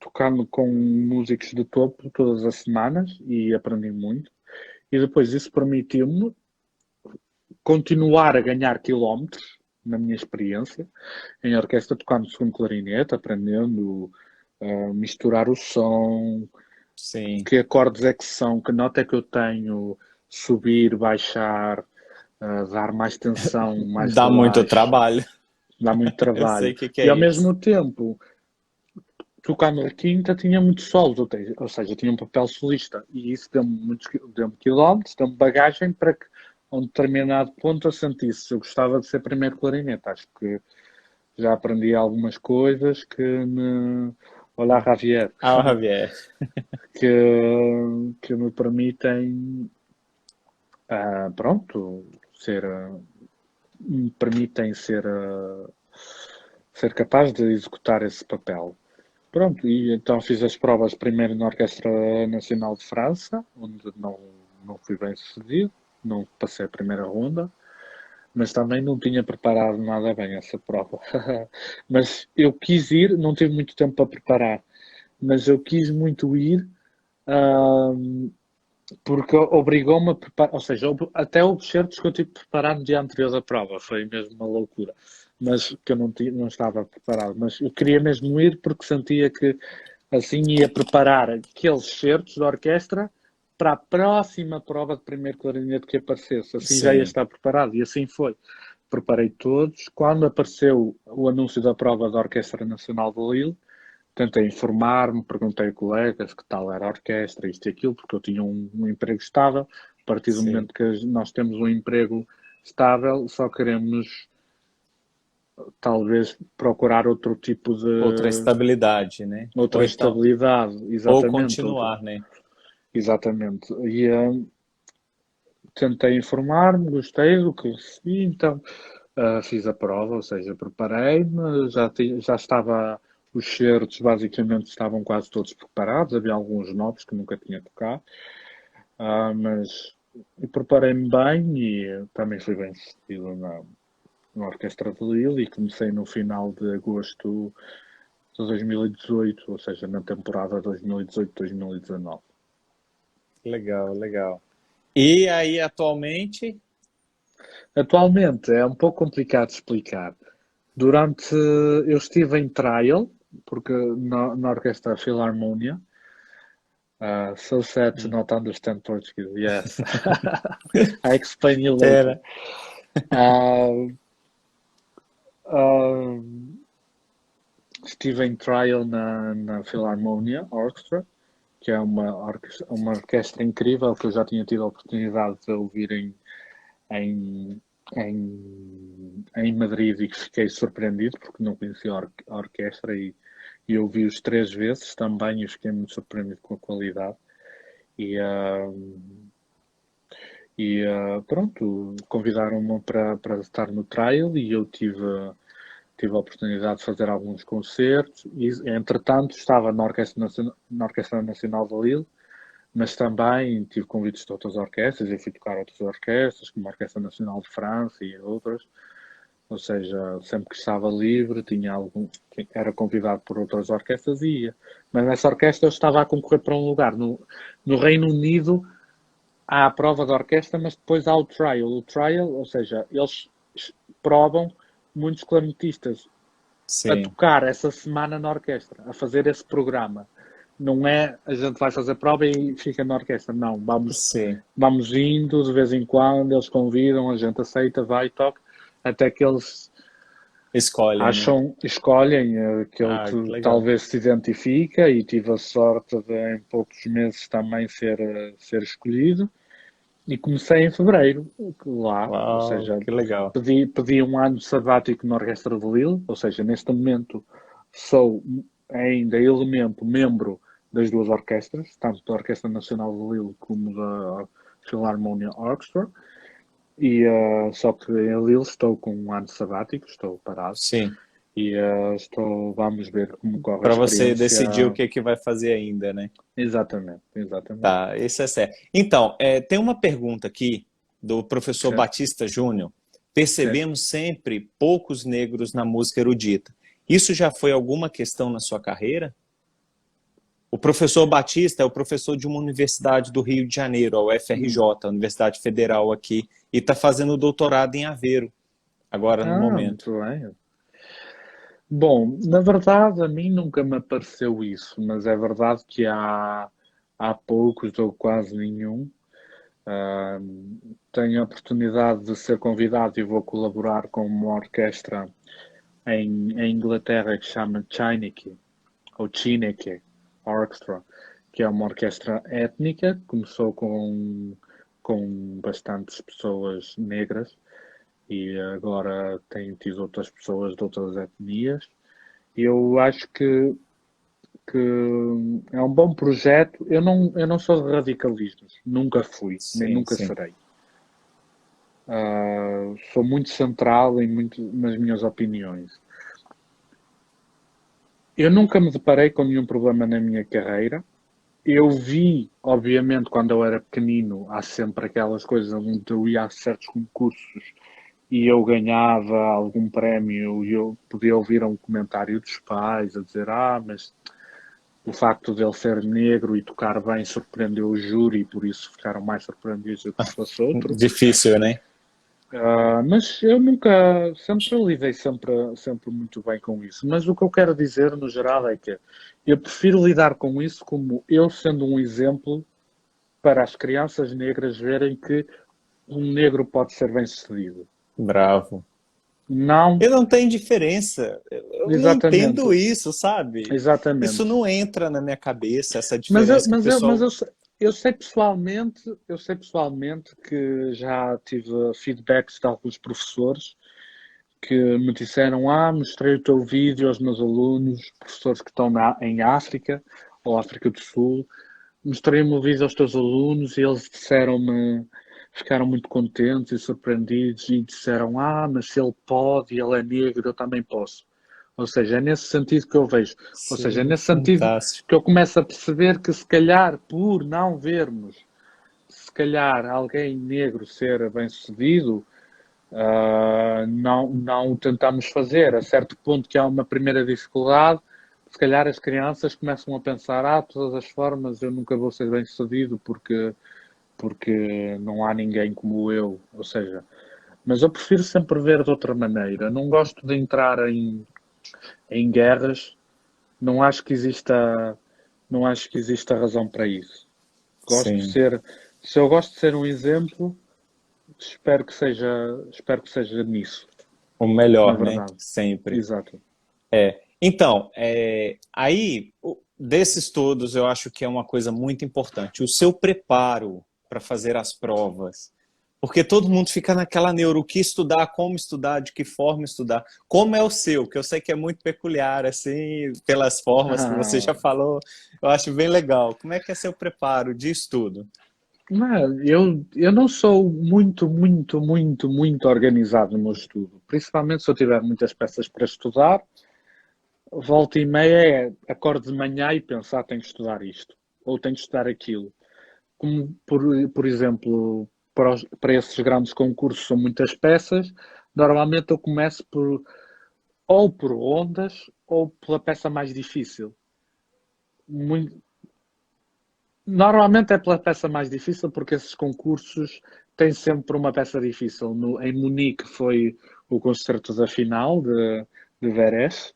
tocando com músicos de topo todas as semanas e aprendi muito. E depois isso permitiu-me continuar a ganhar quilómetros na minha experiência em orquestra, tocando segundo clarinete, aprendendo a misturar o som, sim, que acordes é que são, que nota é que eu tenho, subir, baixar, dar mais tensão mais dá para muito baixo, trabalho. dá muito Eu sei trabalho. o que que E é ao isso. mesmo tempo, tocando na quinta tinha muitos solos, ou seja, tinha um papel solista. E isso deu-me quilómetros, deu-me bagagem para que a um determinado ponto eu sentisse. Eu gostava de ser primeiro clarinete. Acho que já aprendi algumas coisas que me. Olá, Javier, Ah, Javier. que me permitem, pronto, me permitem ser capaz de executar esse papel. Pronto, e então fiz as provas primeiro na Orquestra Nacional de França, onde não fui bem sucedido, não passei a primeira ronda, mas também não tinha preparado nada bem essa prova. Mas eu quis ir, não tive muito tempo para preparar, mas eu quis muito ir, ahm, porque obrigou-me a preparar, ou seja, até houve certos que eu tive que preparar no dia anterior da prova, foi mesmo uma loucura, mas que eu não estava preparado. Mas eu queria mesmo ir porque sentia que assim ia preparar aqueles certos da orquestra para a próxima prova de primeiro clarinete que aparecesse, assim já ia Sim, estar preparado, e assim foi. Preparei todos. Quando apareceu o anúncio da prova da Orquestra Nacional de Lille, tentei informar-me, perguntei a colegas que tal era a orquestra, isto e aquilo, porque eu tinha um emprego estável. A partir do sim. momento que nós temos um emprego estável, só queremos talvez procurar outro tipo Outra de estabilidade, né? Ou outra então, estabilidade, ou exatamente, continuar, né? exatamente. E tentei informar-me, gostei do que recebi, então fiz a prova, ou seja, preparei-me, já estava, os certos basicamente estavam quase todos preparados, havia alguns novos que nunca tinha tocado, mas e preparei-me bem e também fui bem sucedido na Orquestra de Lille e comecei no final de agosto de 2018, ou seja, na temporada 2018-2019. Legal, legal. E aí, atualmente? Atualmente é um pouco complicado de explicar. Eu estive em trial, porque na Orquestra Philharmonia. So sad to not understand Portuguese. Yes. I explain you later. Era. Uh, uh, Estive em trial na Philharmonia Orchestra, que é uma orquestra incrível que eu já tinha tido a oportunidade de ouvir em, em Madrid e que fiquei surpreendido porque não conhecia a orquestra e ouvi-os 3 vezes também e fiquei muito surpreendido com a qualidade. Pronto, convidaram-me para estar no trial e eu tive a oportunidade de fazer alguns concertos e, entretanto, estava na Orquestra Nacional de Lille, mas também tive convites de outras orquestras e fui tocar outras orquestras, como a Orquestra Nacional de França e outras. Ou seja, sempre que estava livre, era convidado por outras orquestras e ia. Mas nessa orquestra eu estava a concorrer para um lugar. No Reino Unido há a prova da orquestra, mas depois há o trial. O trial, ou seja, eles provam muitos clarinetistas a tocar essa semana na orquestra, a fazer esse programa. Não é a gente vai fazer prova e fica na orquestra. Não, vamos indo de vez em quando, eles convidam, a gente aceita, vai e toca, até que eles escolhem aquele que talvez se identifica e tive a sorte de em poucos meses também ser escolhido. E comecei em fevereiro lá, Uau, ou seja, que legal. Pedi um ano sabático na Orquestra de Lille, ou seja, neste momento sou ainda membro das 2 orquestras, tanto da Orquestra Nacional de Lille como da Philharmonia Orchestra, e só que em Lille estou com um ano sabático, estou parado. Sim. E vamos ver como corre para a experiência. Você decidir o que vai fazer ainda, né? Exatamente. Tá, isso é certo. Então, tem uma pergunta aqui do professor Certo. Batista Júnior. Percebemos sempre poucos negros na música erudita. Isso já foi alguma questão na sua carreira? O professor Batista é o professor de uma universidade do Rio de Janeiro, a UFRJ, a Universidade Federal aqui, e está fazendo doutorado em Aveiro, agora no momento. Muito bem. Bom, na verdade a mim nunca me apareceu isso, mas é verdade que há poucos ou quase nenhum. Tenho a oportunidade de ser convidado e vou colaborar com uma orquestra em Inglaterra que se chama Chineke, ou Chineke Orchestra, que é uma orquestra étnica, começou com bastantes pessoas negras e agora tem tido outras pessoas de outras etnias. Eu acho que é um bom projeto. Eu não sou de radicalismos, nunca fui, nem nunca serei. Sou muito central nas minhas opiniões. Eu nunca me deparei com nenhum problema na minha carreira. Eu vi, obviamente, quando eu era pequenino, há sempre aquelas coisas onde eu ia a certos concursos e eu ganhava algum prémio e eu podia ouvir um comentário dos pais a dizer mas o facto de ele ser negro e tocar bem surpreendeu o júri e por isso ficaram mais surpreendidos do que se fosse outro. Difícil, né? Mas eu sempre lidei sempre muito bem com isso. Mas o que eu quero dizer, no geral, é que eu prefiro lidar com isso como eu sendo um exemplo para as crianças negras verem que um negro pode ser bem-sucedido. Bravo. Não. Eu não tenho diferença. Eu não entendo isso, sabe? Exatamente. Isso não entra na minha cabeça, essa diferença. Eu sei pessoalmente que já tive feedbacks de alguns professores que me disseram, mostrei o teu vídeo aos meus alunos, professores que estão em África ou África do Sul, mostrei-me o vídeo aos teus alunos e eles ficaram muito contentes e surpreendidos e disseram, mas se ele pode e ele é negro, eu também posso. Ou seja, é nesse sentido que eu vejo. Ou seja, é nesse sentido que eu começo a perceber que se calhar por não vermos, se calhar alguém negro ser bem-sucedido, não o tentamos fazer. A certo ponto que há uma primeira dificuldade, se calhar as crianças começam a pensar, de todas as formas eu nunca vou ser bem-sucedido porque não há ninguém como eu. Ou seja, mas eu prefiro sempre ver de outra maneira. Não gosto de entrar em guerras. Não acho que exista razão para isso. Sim. Se eu gosto de ser um exemplo, espero que seja nisso, O na melhor, né? verdade. Sempre. Exato. Então, aí, desses todos, eu acho que é uma coisa muito importante. O seu preparo para fazer as provas. Porque todo mundo fica naquela neuro, o que estudar, como estudar, de que forma estudar. Como é o seu, que eu sei que é muito peculiar, assim, pelas formas que você já falou, eu acho bem legal. Como é que é seu preparo de estudo? Não, eu não sou muito organizado no meu estudo. Principalmente se eu tiver muitas peças para estudar, volta e meia acordo de manhã e penso, tenho que estudar isto, ou tenho que estudar aquilo. Como, por exemplo, para esses grandes concursos são muitas peças, normalmente eu começo ou por ondas ou pela peça mais difícil. Muito, normalmente é pela peça mais difícil, porque esses concursos têm sempre uma peça difícil. Em Munique foi o concerto da final de Verés,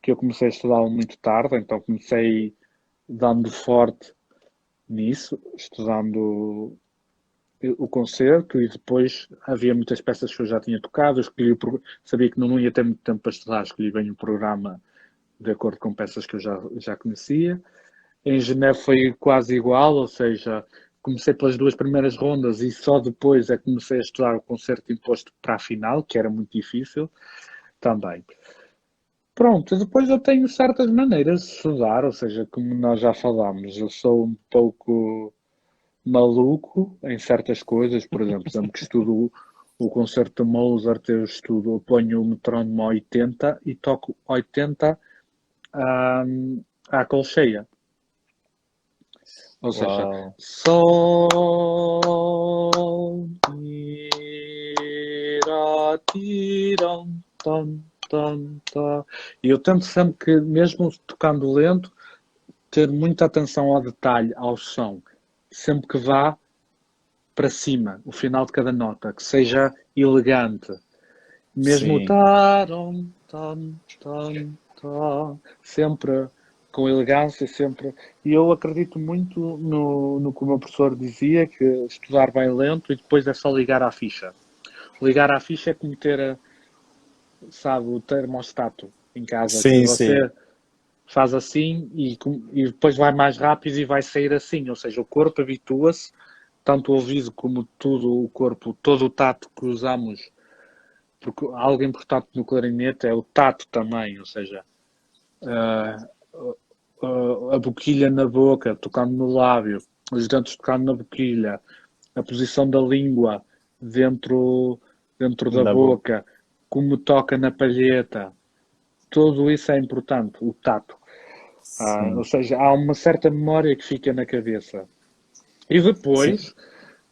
que eu comecei a estudar muito tarde, então comecei dando forte nisso, estudando o concerto, e depois havia muitas peças que eu já tinha tocado. Sabia que não ia ter muito tempo para estudar, escolhi bem o programa de acordo com peças que eu já conhecia. Em Geneve foi quase igual, ou seja, comecei pelas duas primeiras rondas e só depois é que comecei a estudar o concerto imposto para a final, que era muito difícil também. Pronto, depois eu tenho certas maneiras de estudar, ou seja, como nós já falámos, eu sou um pouco maluco em certas coisas. Por exemplo, sempre que estudo o concerto de Mozart, eu ponho o metrónomo a 80 e toco 80 à colcheia. Ou seja, Uau. sol, mi, rá, ti, rão, tom, tom, tom. E eu tento sempre que, mesmo tocando lento, ter muita atenção ao detalhe, ao som. Sempre que vá para cima, o final de cada nota, que seja elegante. Mesmo o Sim. tarom, tom, tom, tom, sempre com elegância, sempre. E eu acredito muito no que o meu professor dizia, que estudar bem lento e depois é só ligar à ficha. Ligar à ficha é como ter, sabe, o termostato em casa, que Sim, sim. você faz assim e depois vai mais rápido e vai sair assim. Ou seja, o corpo habitua-se, tanto o ouvido como tudo o corpo, todo o tato que usamos, porque algo importante no clarinete é o tato também, ou seja, a boquilha na boca, tocando no lábio, os dentes tocando na boquilha, a posição da língua dentro da Da boca. boca, como toca na palheta, tudo isso é importante, o tato. Ou Sim. seja, há uma certa memória que fica na cabeça. E Sim. depois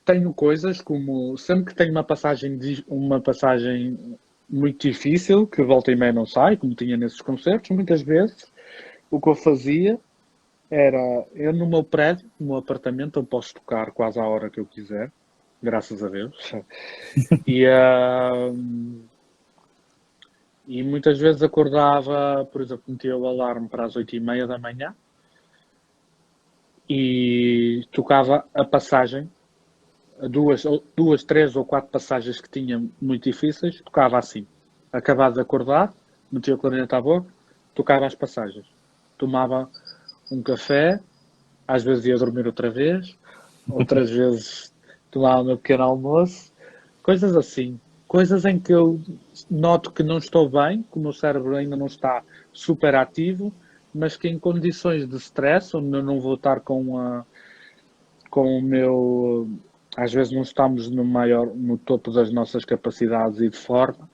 tenho coisas como, sempre que tenho uma passagem muito difícil, que volta e meia não sai, como tinha nesses concertos, muitas vezes, o que eu fazia era, eu no meu prédio, no meu apartamento, eu posso tocar quase à hora que eu quiser, graças a Deus. E, e muitas vezes acordava, por exemplo, metia o alarme para as 8h30 da manhã e tocava a passagem, duas, três ou quatro passagens que tinha muito difíceis, tocava assim. Acabado de acordar, metia o clarinete à boca, tocava as passagens. Tomava um café, às vezes ia dormir outra vez, outras vezes tomava o meu pequeno almoço, coisas assim. Coisas em que eu noto que não estou bem, que o meu cérebro ainda não está super ativo, mas que em condições de stress, onde eu não vou estar com o meu. Às vezes não estamos no topo das nossas capacidades e de forma,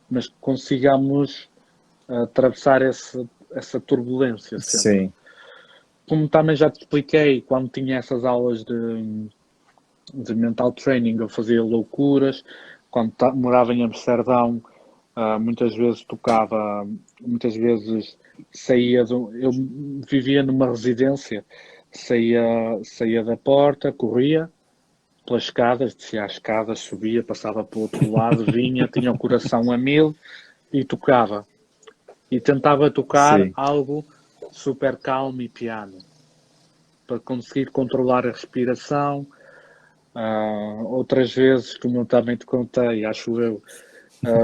mas que consigamos atravessar essa turbulência sempre. Sim. Como também já te expliquei, quando tinha essas aulas de mental training, eu fazia loucuras. Quando morava em Amsterdão, muitas vezes tocava, muitas vezes saía, eu vivia numa residência, saía da porta, corria pelas escadas, descia as escadas, subia, passava para o outro lado, vinha, tinha o coração a mil e tocava. E tentava tocar Sim. algo super calmo e piano, para conseguir controlar a respiração. Outras vezes, como eu também te contei, acho eu,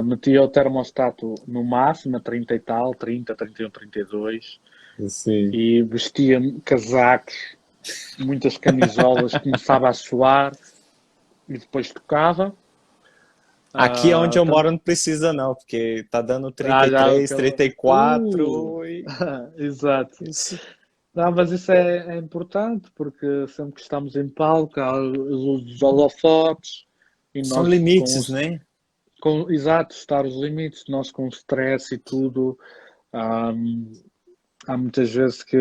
metia o termostato no máximo, a 30 e tal, 30, 31, 32, Sim. e vestia casacos, muitas camisolas, começava a suar e depois tocava. Aqui onde eu Tam- moro não precisa não, porque tá dando já 33, aquela... 34 e Exato. isso Não, mas isso é importante, porque sempre que estamos em palco, há os holofotes, e são nós limites, né? exato, estar os limites, nós com stress e tudo, hum, há muitas vezes que,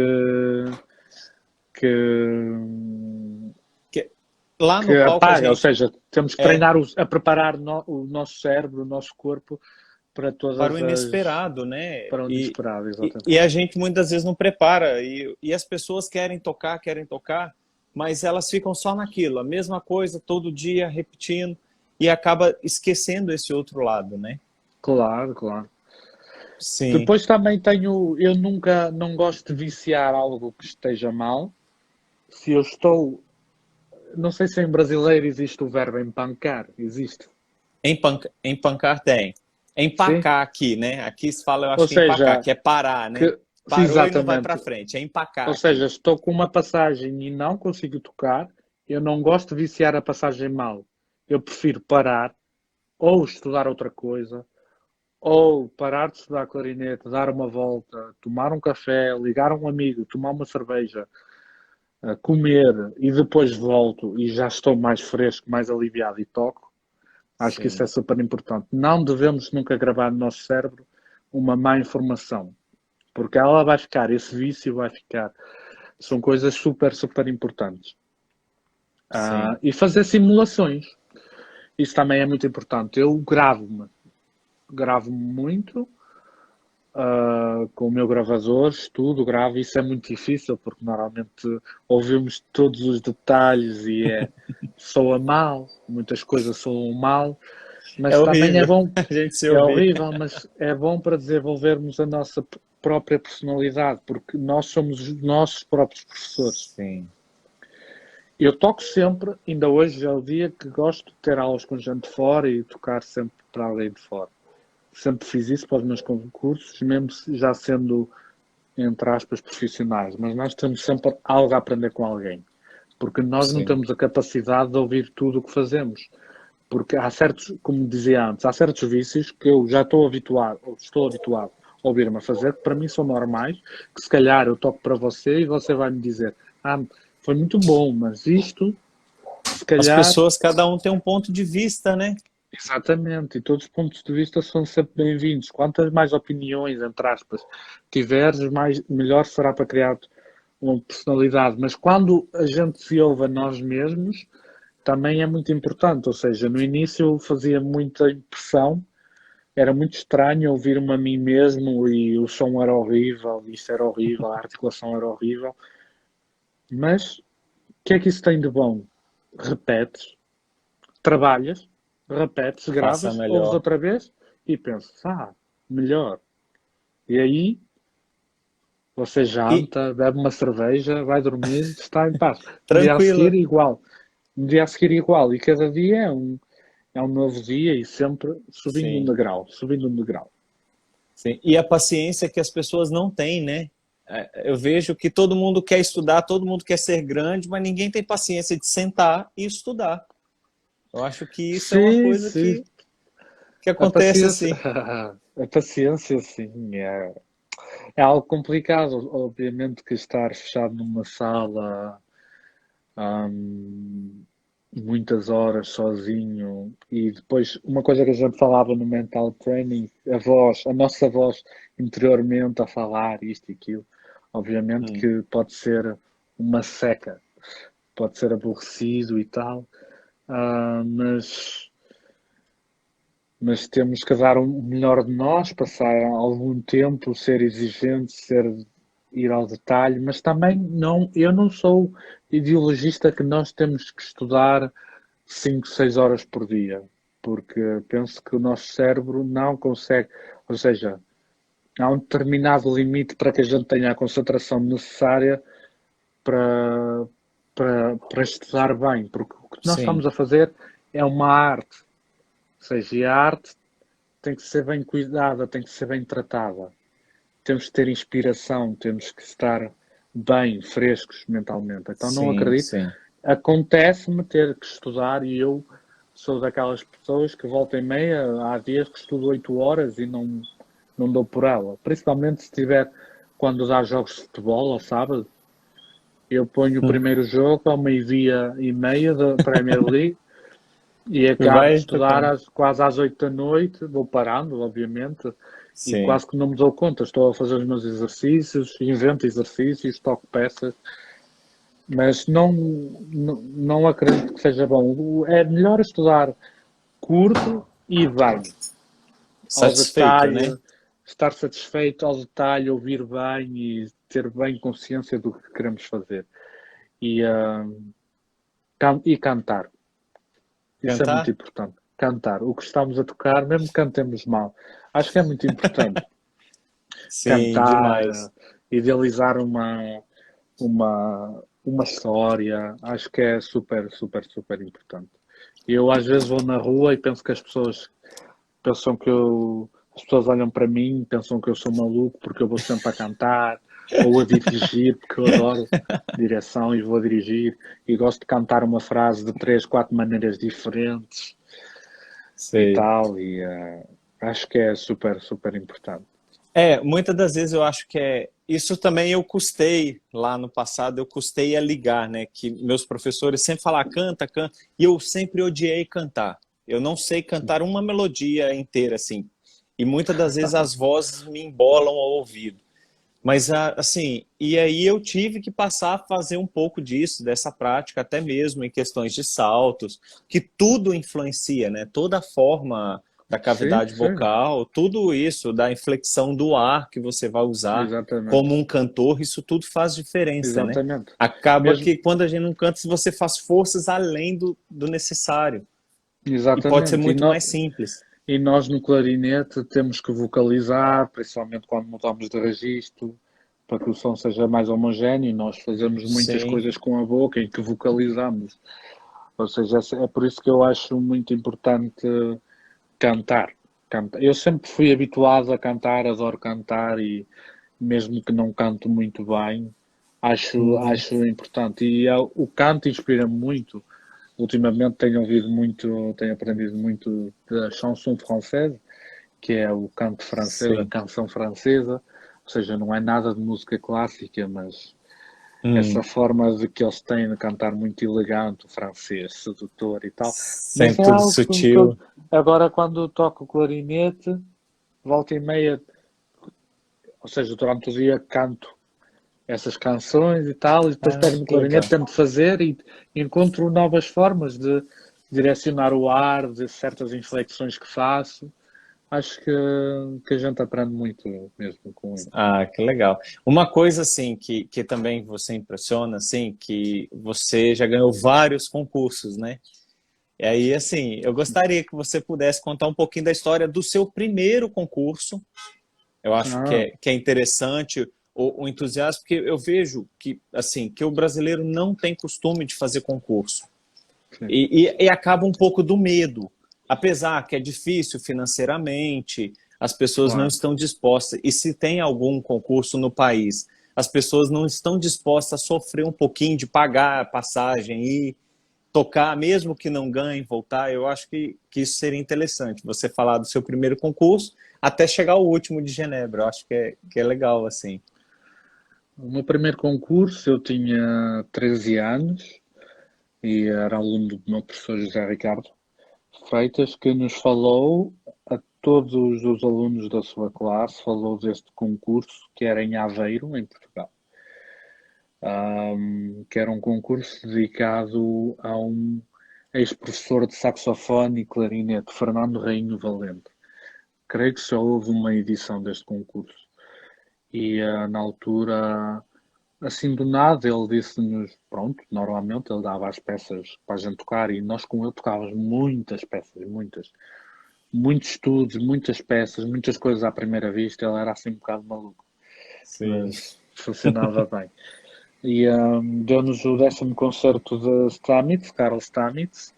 Que lá que no palco a apaga, ou gente seja, temos que é treinar a preparar o nosso cérebro, o nosso corpo para para o todas inesperado, né? para o inesperado, E exatamente. a gente muitas vezes não prepara e as pessoas querem tocar, mas elas ficam só naquilo, a mesma coisa todo dia repetindo e acaba esquecendo esse outro lado, né? Claro, claro. Sim. Depois também eu nunca, não gosto de viciar algo que esteja mal. Se eu estou, não sei se em brasileiro existe o verbo empancar, existe? Empancar tem. Sim? Empacar aqui, né? Aqui se fala, eu Ou acho que empacar, seja, que é parar, né? que, Parou e não vai para exatamente, frente. É empacar ou aqui. seja, estou com uma passagem e não consigo tocar, eu não gosto de viciar a passagem mal. Eu prefiro parar, ou estudar outra coisa, ou parar de estudar clarinete, dar uma volta, tomar um café, ligar a um amigo, tomar uma cerveja, comer e depois volto e já estou mais fresco, mais aliviado e toco. Acho que isso é Sim, super importante. Não devemos nunca gravar no nosso cérebro uma má informação, porque ela vai ficar, esse vício vai ficar. São coisas super, super importantes. sim. E fazer simulações. Isso também é muito importante. Eu gravo muito com o meu gravador, estudo, gravo. Isso é muito difícil porque normalmente ouvimos todos os detalhes e soa mal, muitas coisas soam mal, É mas também é horrível bom, a gente se é ouvir. horrível, mas é bom para desenvolvermos a nossa própria personalidade, porque nós somos os nossos próprios professores. Sim, Eu toco sempre, ainda hoje é o dia que gosto de ter aulas com gente de fora e tocar sempre para alguém de fora. Sempre fiz isso para os meus concursos, mesmo já sendo, entre aspas, profissionais. Mas nós temos sempre algo a aprender com alguém. Porque nós não sim. temos a capacidade de ouvir tudo o que fazemos. Porque há certos, como dizia antes, há certos vícios que eu já estou habituado a ouvir-me a fazer, que para mim são normais, que se calhar eu toco para você e você vai me dizer, foi muito bom, mas isto, se As calhar, pessoas, cada um tem um ponto de vista, né? exatamente, e todos os pontos de vista são sempre bem-vindos. Quantas mais opiniões, entre aspas, tiveres, melhor será para criar uma personalidade. Mas quando a gente se ouve a nós mesmos, também é muito importante. Ou seja, no início fazia muita impressão, era muito estranho ouvir-me a mim mesmo e o som era horrível, isso era horrível, a articulação era horrível. Mas o que é que isso tem de bom? Repetes, trabalhas, repetes, Faça gravas, ouves melhor. outra vez e pensas, melhor. E aí você E janta, bebe uma cerveja, vai dormir, está em paz. No dia a seguir, tranquilo. igual. No dia a seguir, igual. E cada dia é um novo dia e sempre subindo um Sim, degrau, subindo um degrau. sim. E a paciência que as pessoas não têm, né? Eu vejo que todo mundo quer estudar, todo mundo quer ser grande, mas ninguém tem paciência de sentar e estudar. Eu acho que isso é uma Sim, coisa sim. que A acontece paciência, assim. a paciência, sim, é algo complicado. Obviamente que estar fechado numa sala hum, muitas horas sozinho e depois uma coisa que a gente falava no mental training, a nossa voz interiormente a falar isto e aquilo, obviamente Hum, que pode ser uma seca, pode ser aborrecido e tal, mas temos que dar o melhor de nós, passar algum tempo, ser exigente, ir ao detalhe, mas também eu não sou ideologista que nós temos que estudar 5 6 horas por dia, porque penso que o nosso cérebro não consegue, ou seja, há um determinado limite para que a gente tenha a concentração necessária para, para estudar bem, porque o que nós Sim, estamos a fazer é uma arte, ou seja, e a arte tem que ser bem cuidada, tem que ser bem tratada. Temos que ter inspiração, temos que estar bem, frescos mentalmente. Então não sim, acredito. sim. Acontece-me ter que estudar e eu sou daquelas pessoas que volta e meia, há dias que estudo 8 horas e não dou por ela. Principalmente se tiver, quando dá jogos de futebol ao sábado, eu ponho o primeiro jogo ao meio-dia e meia da Premier League e acabo de Vai estudar tocando. quase às 8 da noite, vou parando, obviamente, e Sim. quase que não me dou conta. Estou a fazer os meus exercícios, invento exercícios, toco peças, mas não acredito que seja bom. É melhor estudar curto e bem, ao Satisfeito, né? detalhe, estar satisfeito ao detalhe, ouvir bem e ter bem consciência do que queremos fazer. E, e cantar. Isso é muito Cantar? importante. Cantar. O que estamos a tocar, mesmo que cantemos mal. Acho que é muito importante. Sim, Cantar, demais. idealizar uma história. Acho que é super, super, super importante. Eu às vezes vou na rua e penso que as pessoas pensam que eu. As pessoas olham para mim, pensam que eu sou maluco porque eu vou sempre a cantar ou a dirigir, porque eu adoro direção e vou dirigir e gosto de cantar uma frase de 3 4 maneiras diferentes e Sei. tal, e acho que é super, super importante. Muitas das vezes eu acho que é. Isso também eu custei lá no passado, eu custei a ligar, né? Que meus professores sempre falavam canta, canta, e eu sempre odiei cantar. Eu não sei cantar uma melodia inteira assim. E muitas das vezes as vozes me embolam ao ouvido. Mas assim, e aí eu tive que passar a fazer um pouco disso, dessa prática, até mesmo em questões de saltos, que tudo influencia, né? Toda a forma da Sim, cavidade sim, vocal, tudo isso, da inflexão do ar que você vai usar como exatamente. um cantor, isso tudo faz diferença, né? Exatamente. Acaba Mesmo, que quando a gente não canta, você faz forças além do necessário. E pode ser exatamente. muito mais simples. E nós no clarinete temos que vocalizar, principalmente quando mudamos de registro, para que o som seja mais homogéneo. Nós fazemos muitas Sim. coisas com a boca em que vocalizamos. Ou seja, é por isso que eu acho muito importante cantar. Eu sempre fui habituado a cantar, adoro cantar e mesmo que não canto muito bem, Hum, acho importante. E o canto inspira-me muito. Ultimamente tenho aprendido muito da chanson française, que é o canto francês, a sim. canção francesa. Ou seja, não é nada de música clássica, mas essa Hum. forma de que eles têm de cantar muito elegante, o francês, sedutor e tal. Mas Sempre é tudo algo que sutil. agora quando toco o clarinete, volta e meia, ou seja, durante o dia canto essas canções e tal, e depois Ah, pego no que clarinete, legal. tento fazer e encontro novas formas de direcionar o ar, de certas inflexões que faço. Acho que a gente aprende muito mesmo com isso. Ah, que legal. Uma coisa assim que também você impressiona, assim, que você já ganhou vários concursos, né? E aí, assim, eu gostaria que você pudesse contar um pouquinho da história do seu primeiro concurso. Eu acho Ah, que é interessante o entusiasmo, porque eu vejo que, assim, que o brasileiro não tem costume de fazer concurso. sim, E acaba um pouco do medo. Apesar que é difícil financeiramente, as pessoas não claro. estão dispostas. E se tem algum concurso no país, as pessoas não estão dispostas a sofrer um pouquinho de pagar a passagem e tocar, mesmo que não ganhe, voltar. Eu acho que isso seria interessante. Você falar do seu primeiro concurso até chegar ao último de Genebra. Eu acho que é legal, assim. O meu primeiro concurso eu tinha 13 anos e era aluno do meu professor José Ricardo Freitas, que nos falou a todos os alunos da sua classe, falou deste concurso que era em Aveiro, em Portugal. Que era um concurso dedicado ex-professor de saxofone e clarinete, Fernando Rainho Valente. Creio que só houve uma edição deste concurso. E na altura, assim do nada, ele disse-nos, pronto, normalmente ele dava as peças para a gente tocar e nós com ele tocávamos muitas peças, muitas. Muitos estudos, muitas peças, muitas coisas à primeira vista. Ele era assim um bocado maluco, Sim. mas funcionava bem. E deu-nos o 10º concerto de Stamitz, Carl Stamitz.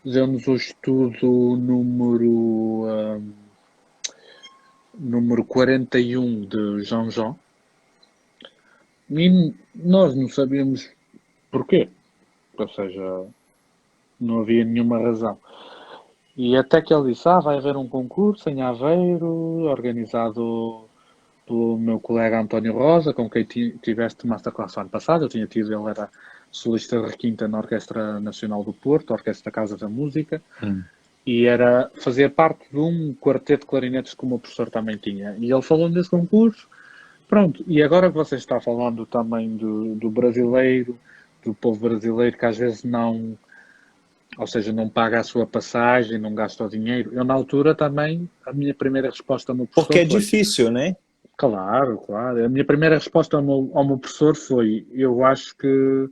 Deu-nos o estudo número 41 de Jean Jean. E nós não sabíamos porquê. Ou seja, não havia nenhuma razão. E até que ele disse, vai haver um concurso em Aveiro, organizado pelo meu colega António Rosa, com quem tiveste masterclass ano passado. Eu tinha tido, ele era solista de requinta na Orquestra Nacional do Porto, Orquestra da Casa da Música, e era fazer parte de um quarteto de clarinetes que o meu professor também tinha. E ele falou desse concurso, pronto. E agora que você está falando também do brasileiro, do povo brasileiro, que às vezes não... Ou seja, não paga a sua passagem, não gasta o dinheiro. Eu, na altura, também, a minha primeira resposta ao meu professor Porque é foi... difícil, né? Claro, claro. A minha primeira resposta ao meu professor foi: eu acho que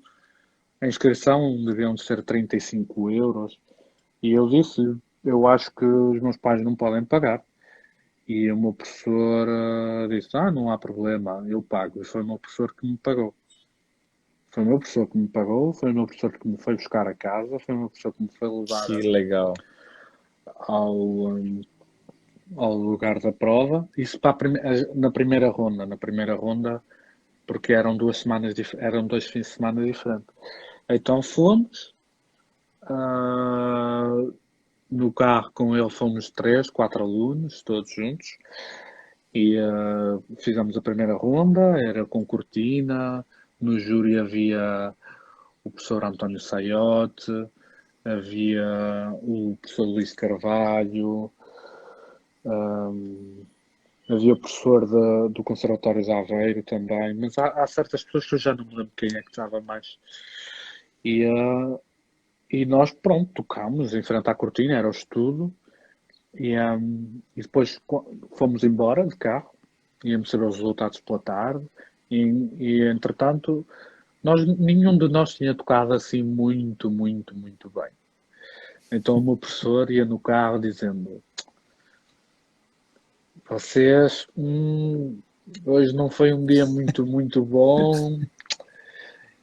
a inscrição deviam de ser 35 euros. E eu disse: eu acho que os meus pais não podem pagar. E o meu professor disse: não há problema, eu pago. E foi o meu professor que me pagou. Foi o meu professor que me pagou, foi o meu professor que me foi buscar a casa, foi o meu professor que me foi levar Que legal. ao lugar da prova. Isso na primeira ronda. Na primeira ronda, porque eram 2 semanas, eram 2 fins de semana diferentes. Então fomos, no carro com ele fomos 3, 4 alunos, todos juntos, e fizemos a primeira ronda, era com cortina, no júri havia o professor António Saiote, havia o professor Luís Carvalho, havia o professor do Conservatório de Aveiro também, mas há certas pessoas que eu já não me lembro quem é que estava mais. E nós, pronto, tocámos em frente à cortina, era o estudo, e depois fomos embora de carro, íamos saber os resultados pela tarde, e entretanto, nenhum de nós tinha tocado assim muito, muito, muito bem. Então o meu professor ia no carro dizendo: vocês, hoje não foi um dia muito, muito bom.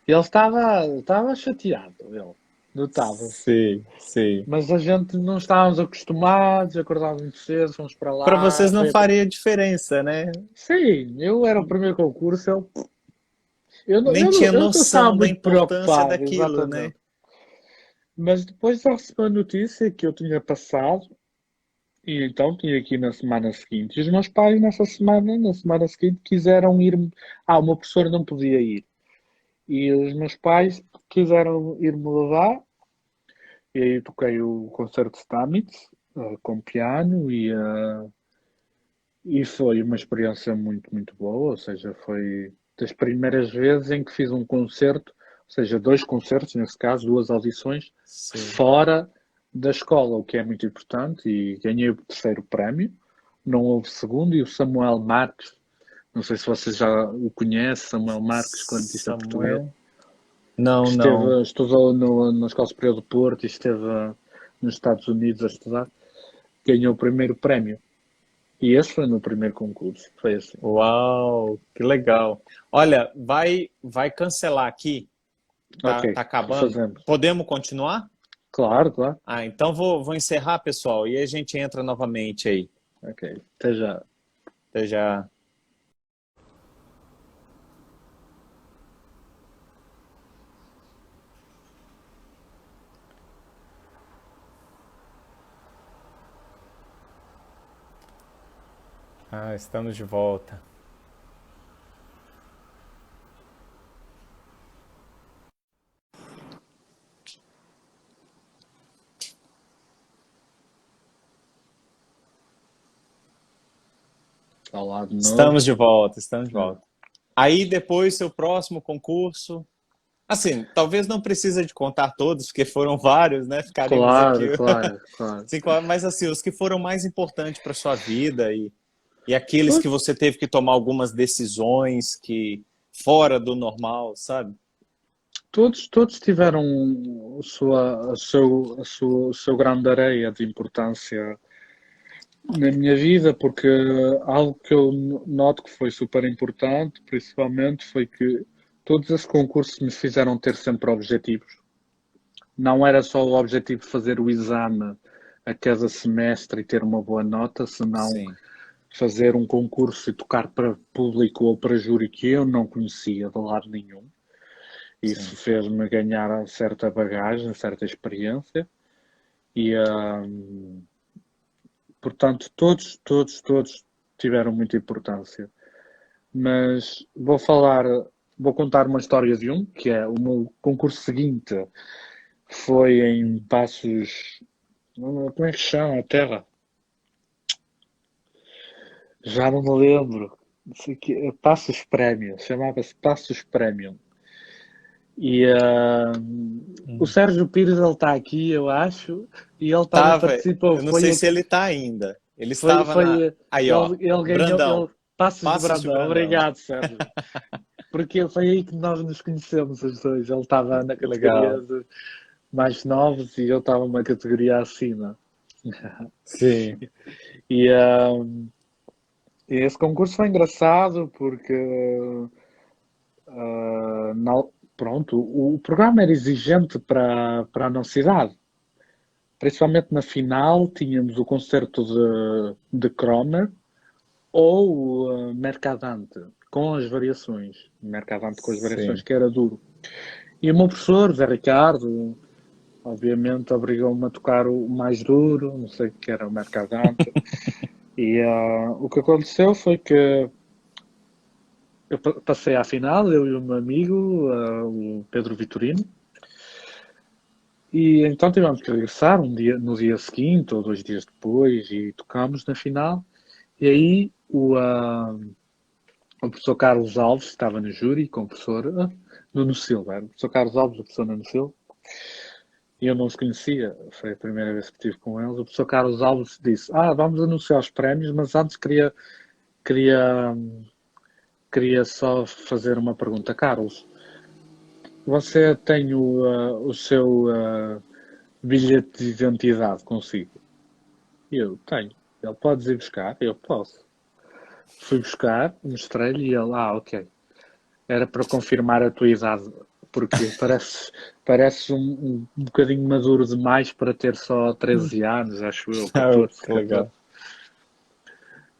Ele estava chateado, ele, notava-se. Sim, sim. Mas a gente não estávamos acostumados, acordávamos muito cedo, fomos para Para lá. vocês não faria diferença, né? Sim, eu era o primeiro concurso, eu, não- Nem eu, não- tinha eu não estava noção da muito importância preocupado, daquilo, né? exatamente. Mas depois eu recebi a notícia que eu tinha passado, e então tinha aqui na semana seguinte. E os meus pais, na semana seguinte, quiseram ir. O meu professor não podia ir. E os meus pais quiseram ir-me levar. E aí toquei o concerto de Stamitz, com piano, e foi uma experiência muito, muito boa. Ou seja, foi das primeiras vezes em que fiz um concerto, ou seja, 2 concertos, nesse caso, 2 audições, Sim. fora da escola, o que é muito importante, e ganhei o 3º prémio. Não houve segundo, e o Samuel Marques, não sei se vocês já o conhecem, Samuel Marques, clarinetista português, Samuel? Não, não. estudou na Escola Superior do Porto e esteve nos Estados Unidos a estudar, ganhou o primeiro prémio. E esse foi o meu primeiro concurso, foi assim. Uau, que legal. Olha, vai cancelar aqui. Ok, Tá acabando. fazemos. Podemos continuar? Claro, claro. Então vou encerrar, pessoal, e a gente entra novamente aí. Ok, até já. Até já. Estamos de volta. Olá de novo. Estamos de volta, estamos de volta. Aí depois, seu próximo concurso. Assim, talvez não precisa de contar todos, porque foram vários, né? Ficaríamos Claro, aqui claro, claro. 5 horas, mas assim, os que foram mais importantes para sua vida e aqueles que Todos, você teve que tomar algumas decisões que fora do normal, sabe? todos tiveram o seu grão de areia de importância na minha vida, porque algo que eu noto que foi super importante, principalmente, foi que todos esses concursos me fizeram ter sempre objetivos. Não era só o objetivo de fazer o exame a cada semestre e ter uma boa nota, senão Sim, fazer um concurso e tocar para público ou para júri que eu não conhecia de lado nenhum. Isso sim. fez-me ganhar certa bagagem, certa experiência e, portanto, todos tiveram muita importância. Mas vou contar uma história de um, que é o meu concurso seguinte, foi em Passos, como é que chama a terra? Já não me lembro. Não sei Passos Prémio, chamava-se Passos Prémio. E o Sérgio Pires, ele está aqui, eu acho, e ele também Tava, participou. eu não sei se ele tá ainda. Ele Foi, estava na. foi, Aí, ó, ele ganhou, Brandão. Passos de Passos de Brandão. Brandão. Obrigado, Sérgio. Porque foi aí que nós nos conhecemos os dois. Ele estava na Que categoria legal. de mais novos e eu estava uma categoria acima. Sim. E, esse concurso foi engraçado porque, pronto, o programa era exigente para a nossa idade. Principalmente na final, tínhamos o concerto de Croner ou o Mercadante, com as variações. Mercadante com as variações, Sim. que era duro. E o meu professor, Zé Ricardo, obviamente obrigou-me a tocar o mais duro, não sei o que era o Mercadante. E o que aconteceu foi que eu passei à final, eu e o meu amigo, o Pedro Vitorino, e então tivemos que regressar no dia seguinte ou 2 dias depois e tocámos na final. E aí o professor Carlos Alves estava no júri com o professor Nuno Silva. Era o professor Carlos Alves, o professor Nuno Silva. E eu não os conhecia, foi a primeira vez que estive com eles. O professor Carlos Alves disse: vamos anunciar os prémios, mas antes queria, queria só fazer uma pergunta. Carlos, você tem o seu bilhete de identidade consigo? Eu tenho. Ele pode ir buscar? Eu posso. Fui buscar, mostrei-lhe e ele, ok. Era para confirmar a tua idade, porque pareces um bocadinho maduro demais para ter só 13 anos, acho eu, Ah, 14, que 14. legal.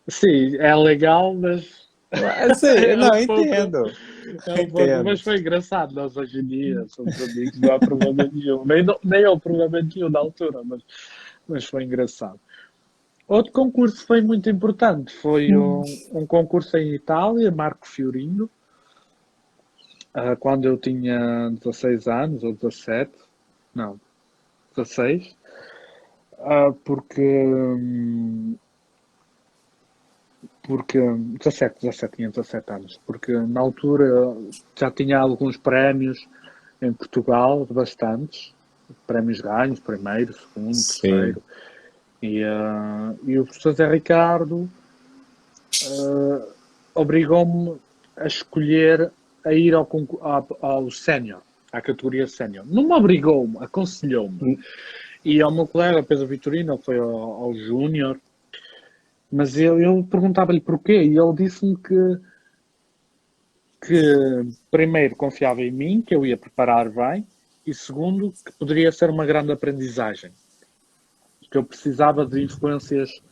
Sim, é legal, mas Mas, sim, é um não, pouco, entendo. mas Entendo. foi engraçado. Nós hoje em dia somos amigos, não há problema nenhum. Nem houve problema nenhum na altura, mas foi engraçado. Outro concurso foi muito importante. Foi um concurso em Itália, Marco Fiorino, quando eu tinha 16 anos, ou 17, não, 16, porque, 17 tinha 17 anos, porque na altura já tinha alguns prémios em Portugal, bastantes, prémios ganhos, primeiro, segundo, Sim. terceiro, e o professor Zé Ricardo obrigou-me a escolher a ir ao sénior, à categoria sénior. Não me obrigou-me, aconselhou-me. E ao meu colega Pedro Vitorino, ele foi ao júnior, mas eu perguntava-lhe porquê, e ele disse-me que primeiro confiava em mim, que eu ia preparar bem, e segundo, que poderia ser uma grande aprendizagem. Que eu precisava de influências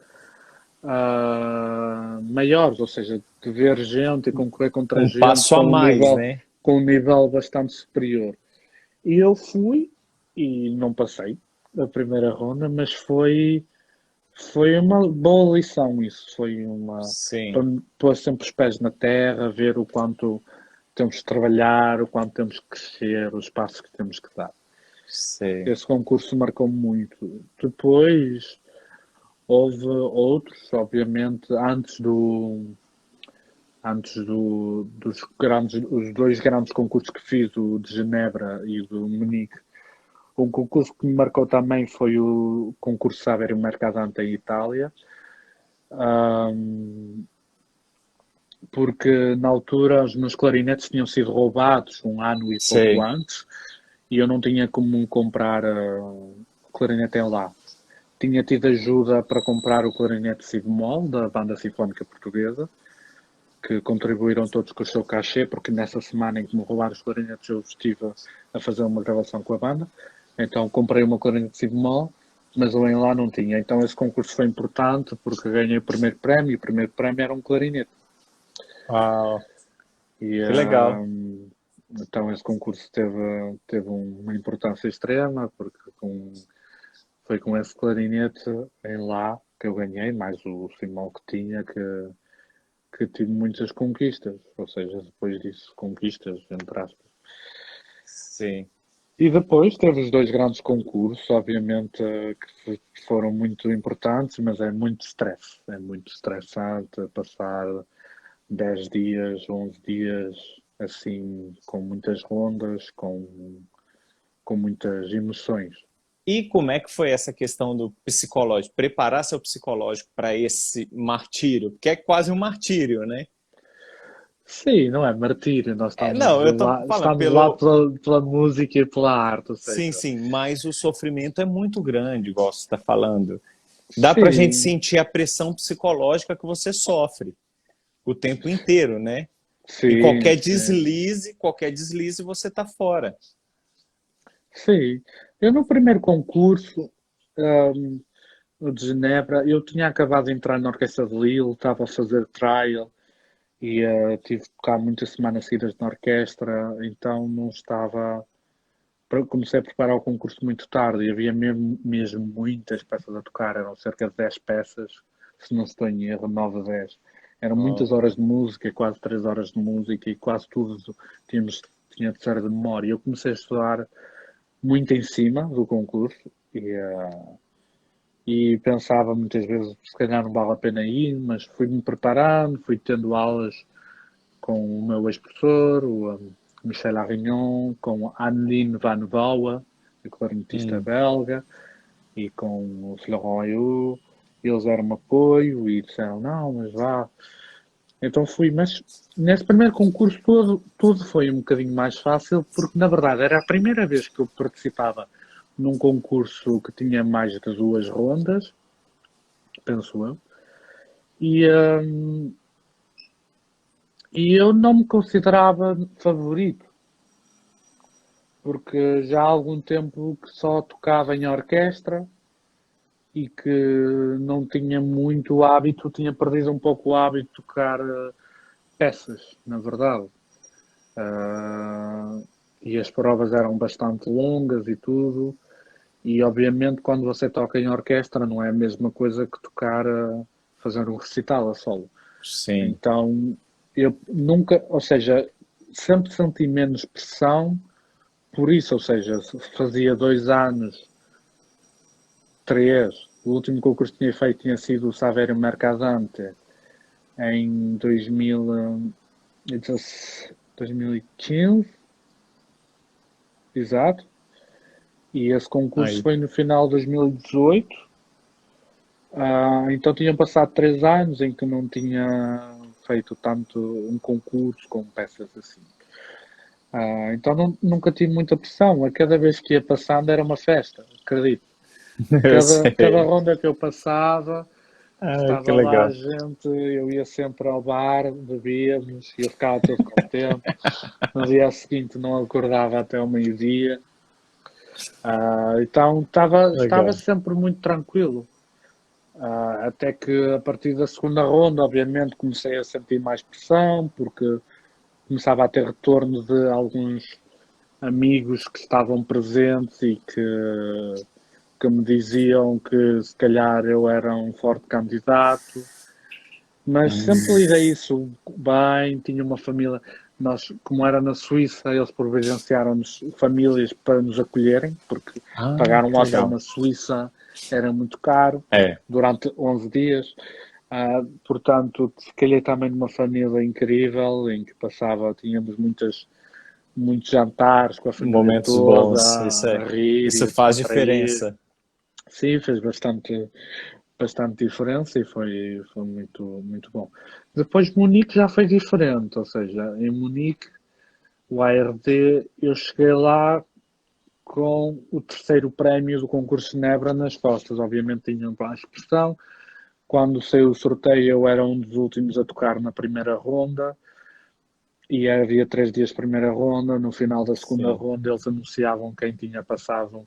maiores, ou seja, de ver gente e concorrer contra Um gente passo a mais, né? com um nível bastante superior. E eu fui e não passei a primeira ronda, mas foi uma boa lição isso. Foi para Sim, pôr sempre os pés na terra, ver o quanto temos de trabalhar, o quanto temos que crescer, os passos que temos que dar. sim. Esse concurso marcou muito. Depois houve outros, obviamente, antes os dois grandes concursos que fiz, o de Genebra e o do Munique. Um concurso que me marcou também foi o concurso Saverio Mercadante em Itália, porque na altura os meus clarinetes tinham sido roubados um ano e pouco Sei. antes e eu não tinha como comprar clarinete em lá. Tinha tido ajuda para comprar o clarinete si bemol da Banda Sinfónica Portuguesa, que contribuíram todos com o seu cachê, porque nessa semana em que me roubaram os clarinetes eu estive a fazer uma gravação com a banda. Então comprei uma clarinete si bemol, mas eu em lá não tinha. Então esse concurso foi importante porque ganhei o primeiro prémio e o primeiro prémio era um clarinete. Uau, E, que legal. então esse concurso teve uma importância extrema porque foi com esse clarinete em lá que eu ganhei, mais o Simão que tinha, que tive muitas conquistas. Ou seja, depois disso, conquistas, entre aspas. Sim. E depois teve os dois grandes concursos, obviamente que foram muito importantes, mas é muito stress. É muito estressante passar 10 dias, 11 dias, assim, com muitas rondas, com muitas emoções. E como é que foi essa questão do psicológico? Preparar seu psicológico para esse martírio, porque é quase um martírio, né? Sim, não é martírio, nós Não, eu tô falando estamos lá pelo. pela música e pela arte, ou Sim, seja, sim, mas o sofrimento é muito grande, igual você está falando. Dá para a gente sim, sentir a pressão psicológica que você sofre o tempo inteiro, né? E sim, sim. qualquer deslize você tá fora. Sim, eu no primeiro concurso, hum, o de Genebra, eu tinha acabado de entrar na Orquestra de Lille, estava a fazer trial e tive de tocar muitas semanas seguidas na orquestra, então não estava. Comecei a preparar o concurso muito tarde e havia mesmo muitas peças a tocar, eram cerca de 10 peças, se não estou em erro, 9 a 10. Eram muitas Oh, horas de música, quase 3 horas de música e quase tudo tinha de ser de memória. Eu comecei a estudar muito em cima do concurso e pensava muitas vezes se calhar não vale a pena ir, mas fui-me preparando, fui tendo aulas com o meu ex-professor, o Michel Arignon, com Anneline Van Wouwen, a clarinetista hum. belga, e com o Florent Ayou. Eles deram-me apoio e disseram, não, mas vá. Então fui, mas nesse primeiro concurso tudo foi um bocadinho mais fácil, porque na verdade era a primeira vez que eu participava num concurso que tinha mais de duas rondas, penso eu, e, hum, e eu não me considerava favorito, porque já há algum tempo que só tocava em orquestra e que não tinha muito hábito, tinha perdido um pouco o hábito de tocar peças, na verdade. Uh, e as provas eram bastante longas e tudo. E obviamente quando você toca em orquestra não é a mesma coisa que tocar fazer um recital a solo. Sim. Então eu nunca, ou seja, sempre senti menos pressão por isso, ou seja, fazia 2 anos, três, o último concurso que tinha feito tinha sido o Saverio Mercadante em 2015, exato. E esse concurso Aí. foi no final de 2018. Então tinham passado 3 anos em que não tinha feito tanto um concurso com peças assim. Então nunca tive muita pressão. A cada vez que ia passando era uma festa, acredito. Eu Cada sei. ronda que eu passava, Ai, que estava lá a legal. gente, eu ia sempre ao bar, bebíamos e eu ficava todo contente. No dia seguinte não acordava até ao meio-dia. Então estava Legal. sempre muito tranquilo. Até que a partir da segunda ronda, obviamente, comecei a sentir mais pressão, porque começava a ter retorno de alguns amigos que estavam presentes e que me diziam que se calhar eu era um forte candidato. Mas sempre lidei isso bem, tinha uma família. Nós, como era na Suíça, eles providenciaram-nos famílias para nos acolherem, porque Ah, pagar um que hotel legal. na Suíça era muito caro É. durante 11 dias. Portanto, fiquei também numa família incrível em que tínhamos muitos jantares com a família Momentos toda, bons, a rir e a isso faz descontrair. diferença. Sim, fez bastante diferença e foi muito, muito bom. Depois Munique já foi diferente, ou seja, em Munique, o ARD, eu cheguei lá com o terceiro prémio do concurso de Nebra nas costas. Obviamente tinham para a expressão. Quando saiu o sorteio, eu era um dos últimos a tocar na primeira ronda. E havia 3 dias de primeira ronda. No final da segunda Sim. ronda, eles anunciavam quem tinha passado.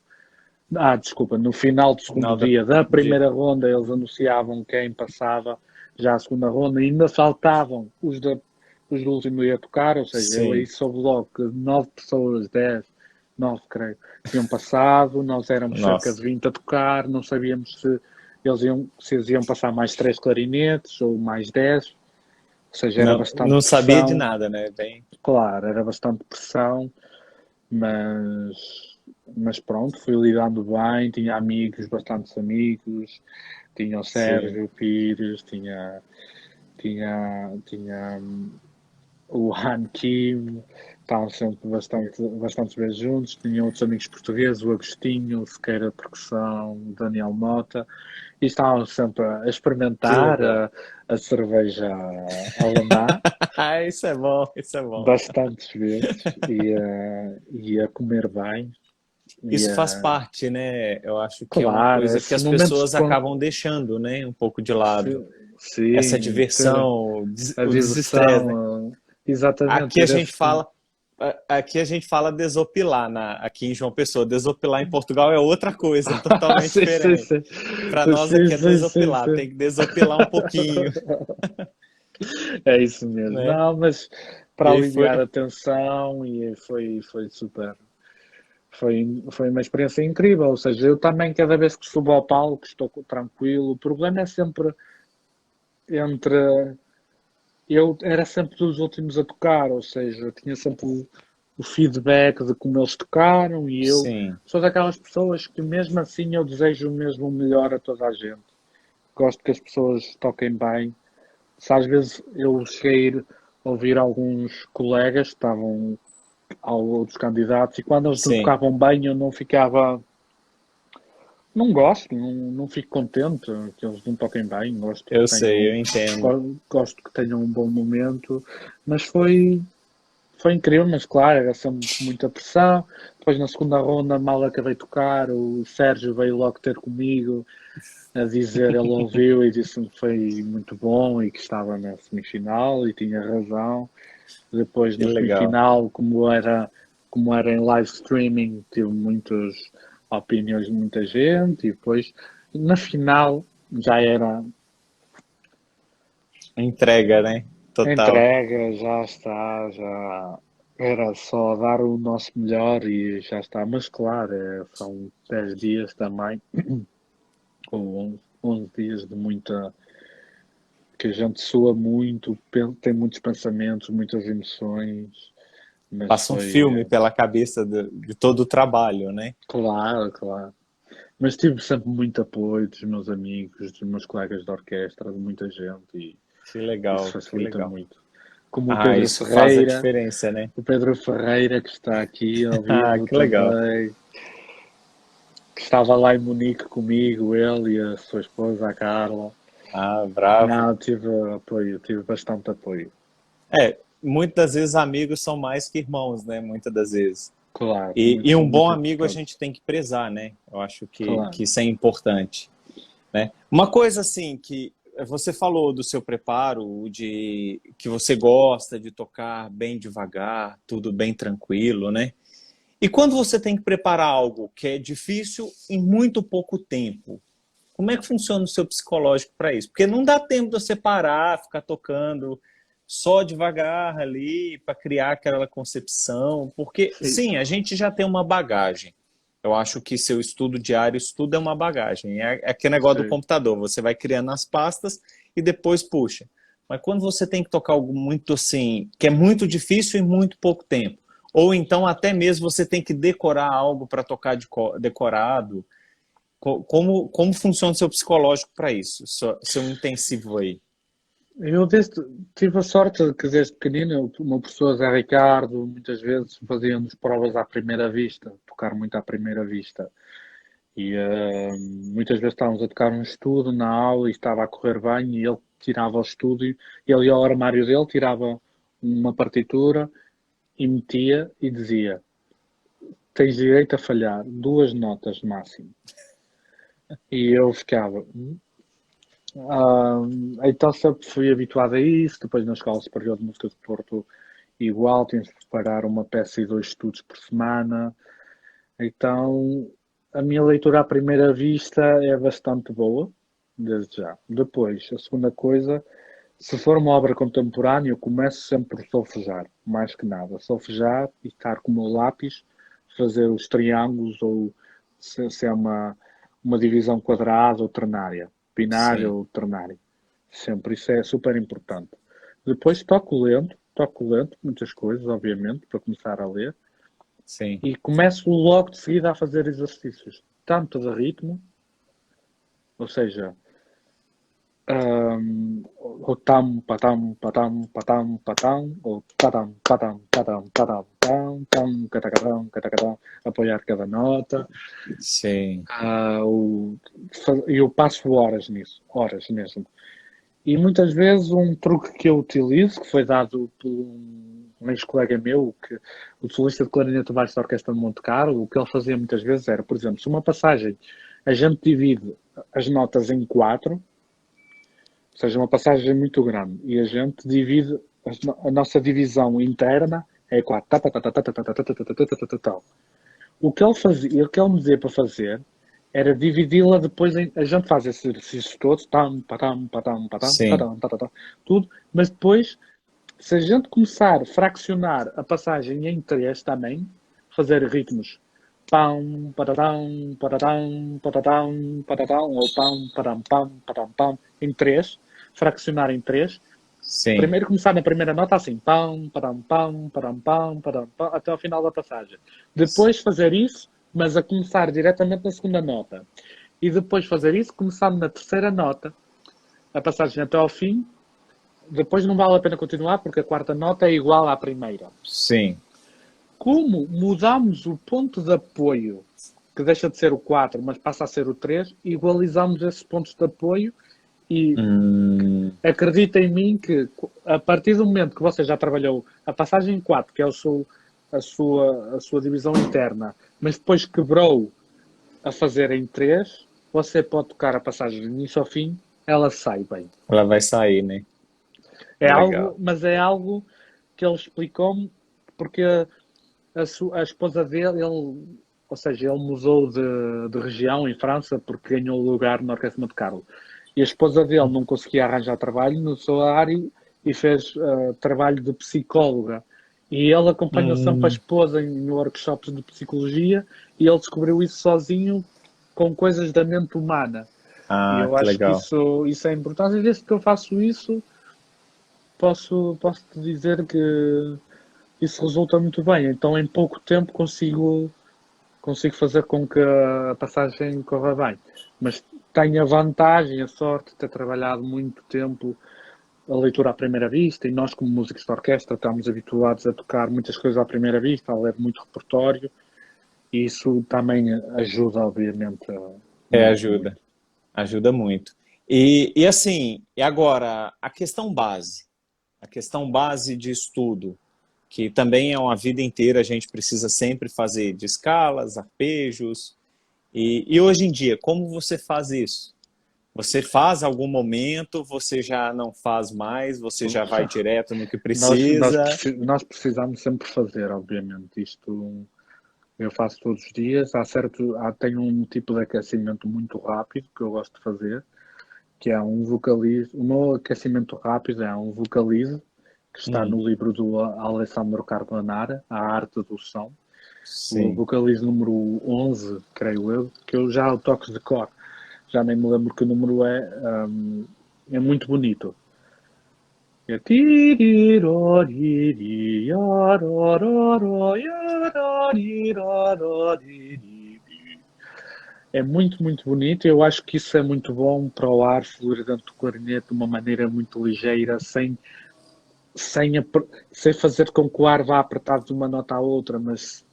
Desculpa, no final do segundo Final dia da primeira ronda, eles anunciavam quem passava já a segunda ronda. E ainda faltavam os do último dia a tocar. Ou seja, eu aí Sim. soube logo que 9 pessoas, 10, 9 creio, tinham passado. Nós éramos cerca de Nossa. 20 a tocar. Não sabíamos se eles iam passar mais 3 clarinetes ou mais 10. Ou seja, era Não, bastante não sabia de pressão. nada, né? Bem, Claro, era bastante pressão, mas pronto, fui lidando bem, tinha amigos, bastantes amigos, tinha o sim, Sérgio Pires, tinha o Han Kim, estavam sempre bastantes vezes juntos, tinha outros amigos portugueses, o Agostinho, o Sequeira de Percussão, o Daniel Mota, e estavam sempre a que experimentar legal. a cerveja alemã, Isso é bom, isso é bom. bastantes vezes, e a comer bem. E, Isso faz parte, né? Eu acho que é uma claro, coisa que esses as momentos pessoas acabam deixando, né? Um pouco de lado. Essa sim, ter diversão, a o desestresse, né? diversão, exatamente, Aqui a ter gente esse. fala, aqui a gente fala desopilar, aqui em João Pessoa. Desopilar em Portugal é outra coisa, totalmente Sim, sim, diferente. sim. Para nós Sim, aqui é sim, sim, desopilar, sim. tem que desopilar um pouquinho, É isso mesmo. né? Não, mas E para aí foi, aliviar a tensão e foi super. Foi uma experiência incrível. Ou seja, eu também, cada vez que subo ao palco, estou tranquilo. O problema é sempre entre. Eu era sempre dos últimos a tocar, ou seja, eu tinha sempre o feedback de como eles tocaram e eu sim, sou daquelas pessoas que mesmo assim eu desejo mesmo o melhor a toda a gente. Gosto que as pessoas toquem bem. Se às vezes eu cheguei a ouvir alguns colegas que estavam outros candidatos e quando eles não sim, tocavam bem eu não ficava. Não gosto, não fico contente que eles não toquem bem. eu sei, eu entendo. Gosto que tenham um bom momento, mas foi incrível, mas claro, era sempre muita pressão. Depois na segunda ronda, mal acabei de tocar, o Sérgio veio logo ter comigo a dizer, ele ouviu e disse-me que foi muito bom e que estava na semifinal e tinha razão. Depois Que na legal. semifinal, como era em live streaming, tive muitas opiniões de muita gente e depois na final já era Entrega, né? Total. entrega, já está, já era só dar o nosso melhor e já está. Mas claro, são 10 dias também, ou 11 dias de muita. Que a gente soa muito, tem muitos pensamentos, muitas emoções, mas Passa um filme pela cabeça de todo o trabalho, né? claro, claro. Mas tive sempre muito apoio dos meus amigos, dos meus colegas de orquestra, de muita gente e Que isso legal, que facilita legal. muito. Como Ah, isso faz a diferença, né? O Pedro Ferreira que está aqui ao Ah, vivo que legal. também, que estava lá em Munique comigo, ele e a sua esposa, a Carla. Ah, bravo. Não, tive apoio, tive bastante apoio. Muitas das vezes amigos são mais que irmãos, né? Muitas das vezes. Claro, E muito, um bom muito amigo a importante. gente tem que prezar, né? Eu acho Claro. que isso é importante, né? Uma coisa assim que você falou do seu preparo, de que você gosta de tocar bem devagar, tudo bem tranquilo, né? E quando você tem que preparar algo que é difícil em muito pouco tempo, como é que funciona o seu psicológico para isso? Porque não dá tempo de você parar, ficar tocando só devagar ali para criar aquela concepção, porque Sim, sim, a gente já tem uma bagagem. Eu acho que seu estudo diário, estudo é uma bagagem. É aquele negócio do sim, computador, você vai criando as pastas e depois puxa. Mas quando você tem que tocar algo muito assim, que é muito difícil em muito pouco tempo, ou então até mesmo você tem que decorar algo para tocar decorado, Como funciona o seu psicológico para isso? Seu intensivo aí? Eu tive a sorte de que desde pequenino o meu professor Zé Ricardo muitas vezes fazia-nos provas à primeira vista, tocar muito à primeira vista. E muitas vezes estávamos a tocar um estudo na aula e estava a correr bem e ele tirava o estudo, ele ia ao armário dele, tirava uma partitura e metia e dizia: tens direito a falhar 2 notas máximo. E eu ficava. Então sempre fui habituado a isso. Depois na Escola Superior de Música de Porto, igual, tínhamos de preparar uma peça e 2 estudos por semana. Então a minha leitura à primeira vista é bastante boa, desde já. Depois, a segunda coisa, se for uma obra contemporânea, eu começo sempre por solfejar, mais que nada. Solfejar e estar com o meu lápis, fazer os triângulos ou se é uma divisão quadrada ou ternária, binária Sim, ou ternária. Sempre, isso é super importante. Depois toco lento, muitas coisas, obviamente, para começar a ler. sim, E começo logo de seguida a fazer exercícios, tanto de ritmo, ou seja, o tam, patam, patam, patam, patam, ou patam, patam, patam, patam, tam, tam, catacatão, catacatão, apoiar cada nota. sim. Eu passo horas mesmo. E muitas vezes um truque que eu utilizo, que foi dado por um ex-colega meu, o solista de clarinete baixo da Orquestra de Monte Carlo, o que ele fazia muitas vezes era, por exemplo, se uma passagem a gente divide as notas em 4, ou seja, uma passagem muito grande, e a gente divide a nossa divisão interna é 4. O que ele fazia, o que ele me dizia para fazer era dividi-la depois em. A gente faz esses exercícios todos, tam, patam, patam, patam, Sim, patam, patam, tudo, mas depois, se a gente começar a fraccionar a passagem em 3 também, fazer ritmos pam, patatão, patatão, patatão, patatão, ou pam, patam, pam, patam, pam, em 3, fraccionar em 3. sim, Primeiro começar na primeira nota assim, pam, param, pam, param, pam, param, pam, até ao final da passagem. Depois fazer isso, mas a começar diretamente na segunda nota. E depois fazer isso, começando na terceira nota, a passagem até ao fim. Depois não vale a pena continuar, porque a quarta nota é igual à primeira. sim. Como mudamos o ponto de apoio, que deixa de ser o 4, mas passa a ser o 3, igualizamos esses pontos de apoio e acredita em mim que a partir do momento que você já trabalhou a passagem em 4, que é a sua divisão interna, mas depois quebrou a fazer em 3, você pode tocar a passagem de início ao fim, ela sai bem. Ela vai sair, né? É algo, Legal. mas é algo que ele explicou-me porque a esposa dele, ou seja, ele mudou de região em França porque ganhou lugar na Orquestra de Carlo. E a esposa dele não conseguia arranjar trabalho no seu área e fez trabalho de psicóloga. E ele acompanhou sempre a Hum, esposa em workshops de psicologia e ele descobriu isso sozinho com coisas da mente humana. E eu que acho que legal. isso é importante. E desde que eu faço isso, posso te dizer que isso resulta muito bem. Então, em pouco tempo, consigo fazer com que a passagem corra bem. Mas tenho a vantagem, a sorte de ter trabalhado muito tempo a leitura à primeira vista e nós, como músicos de orquestra, estamos habituados a tocar muitas coisas à primeira vista, a ler muito repertório e isso também ajuda, obviamente, muito, Ajuda. muito. Ajuda muito. E assim, e agora, a questão base de estudo, que também é uma vida inteira, a gente precisa sempre fazer de escalas, arpejos. E hoje em dia, como você faz isso? Você faz algum momento, você já não faz mais, você já vai direto no que precisa? Nós precisamos sempre fazer, obviamente. Isto eu faço todos os dias. Tenho um tipo de aquecimento muito rápido que eu gosto de fazer, que é um vocalize. O meu aquecimento rápido é um vocalize, que está Hum, no livro do Alessandro Carbonara, A Arte do Som. O sim. vocalize número 11, creio eu, que eu já o toco de cor. Já nem me lembro que número é. É muito bonito. É É muito, muito bonito. Eu acho que isso é muito bom para o ar fluir dentro do clarinete de uma maneira muito ligeira, sem fazer com que o ar vá apertado de uma nota à outra, mas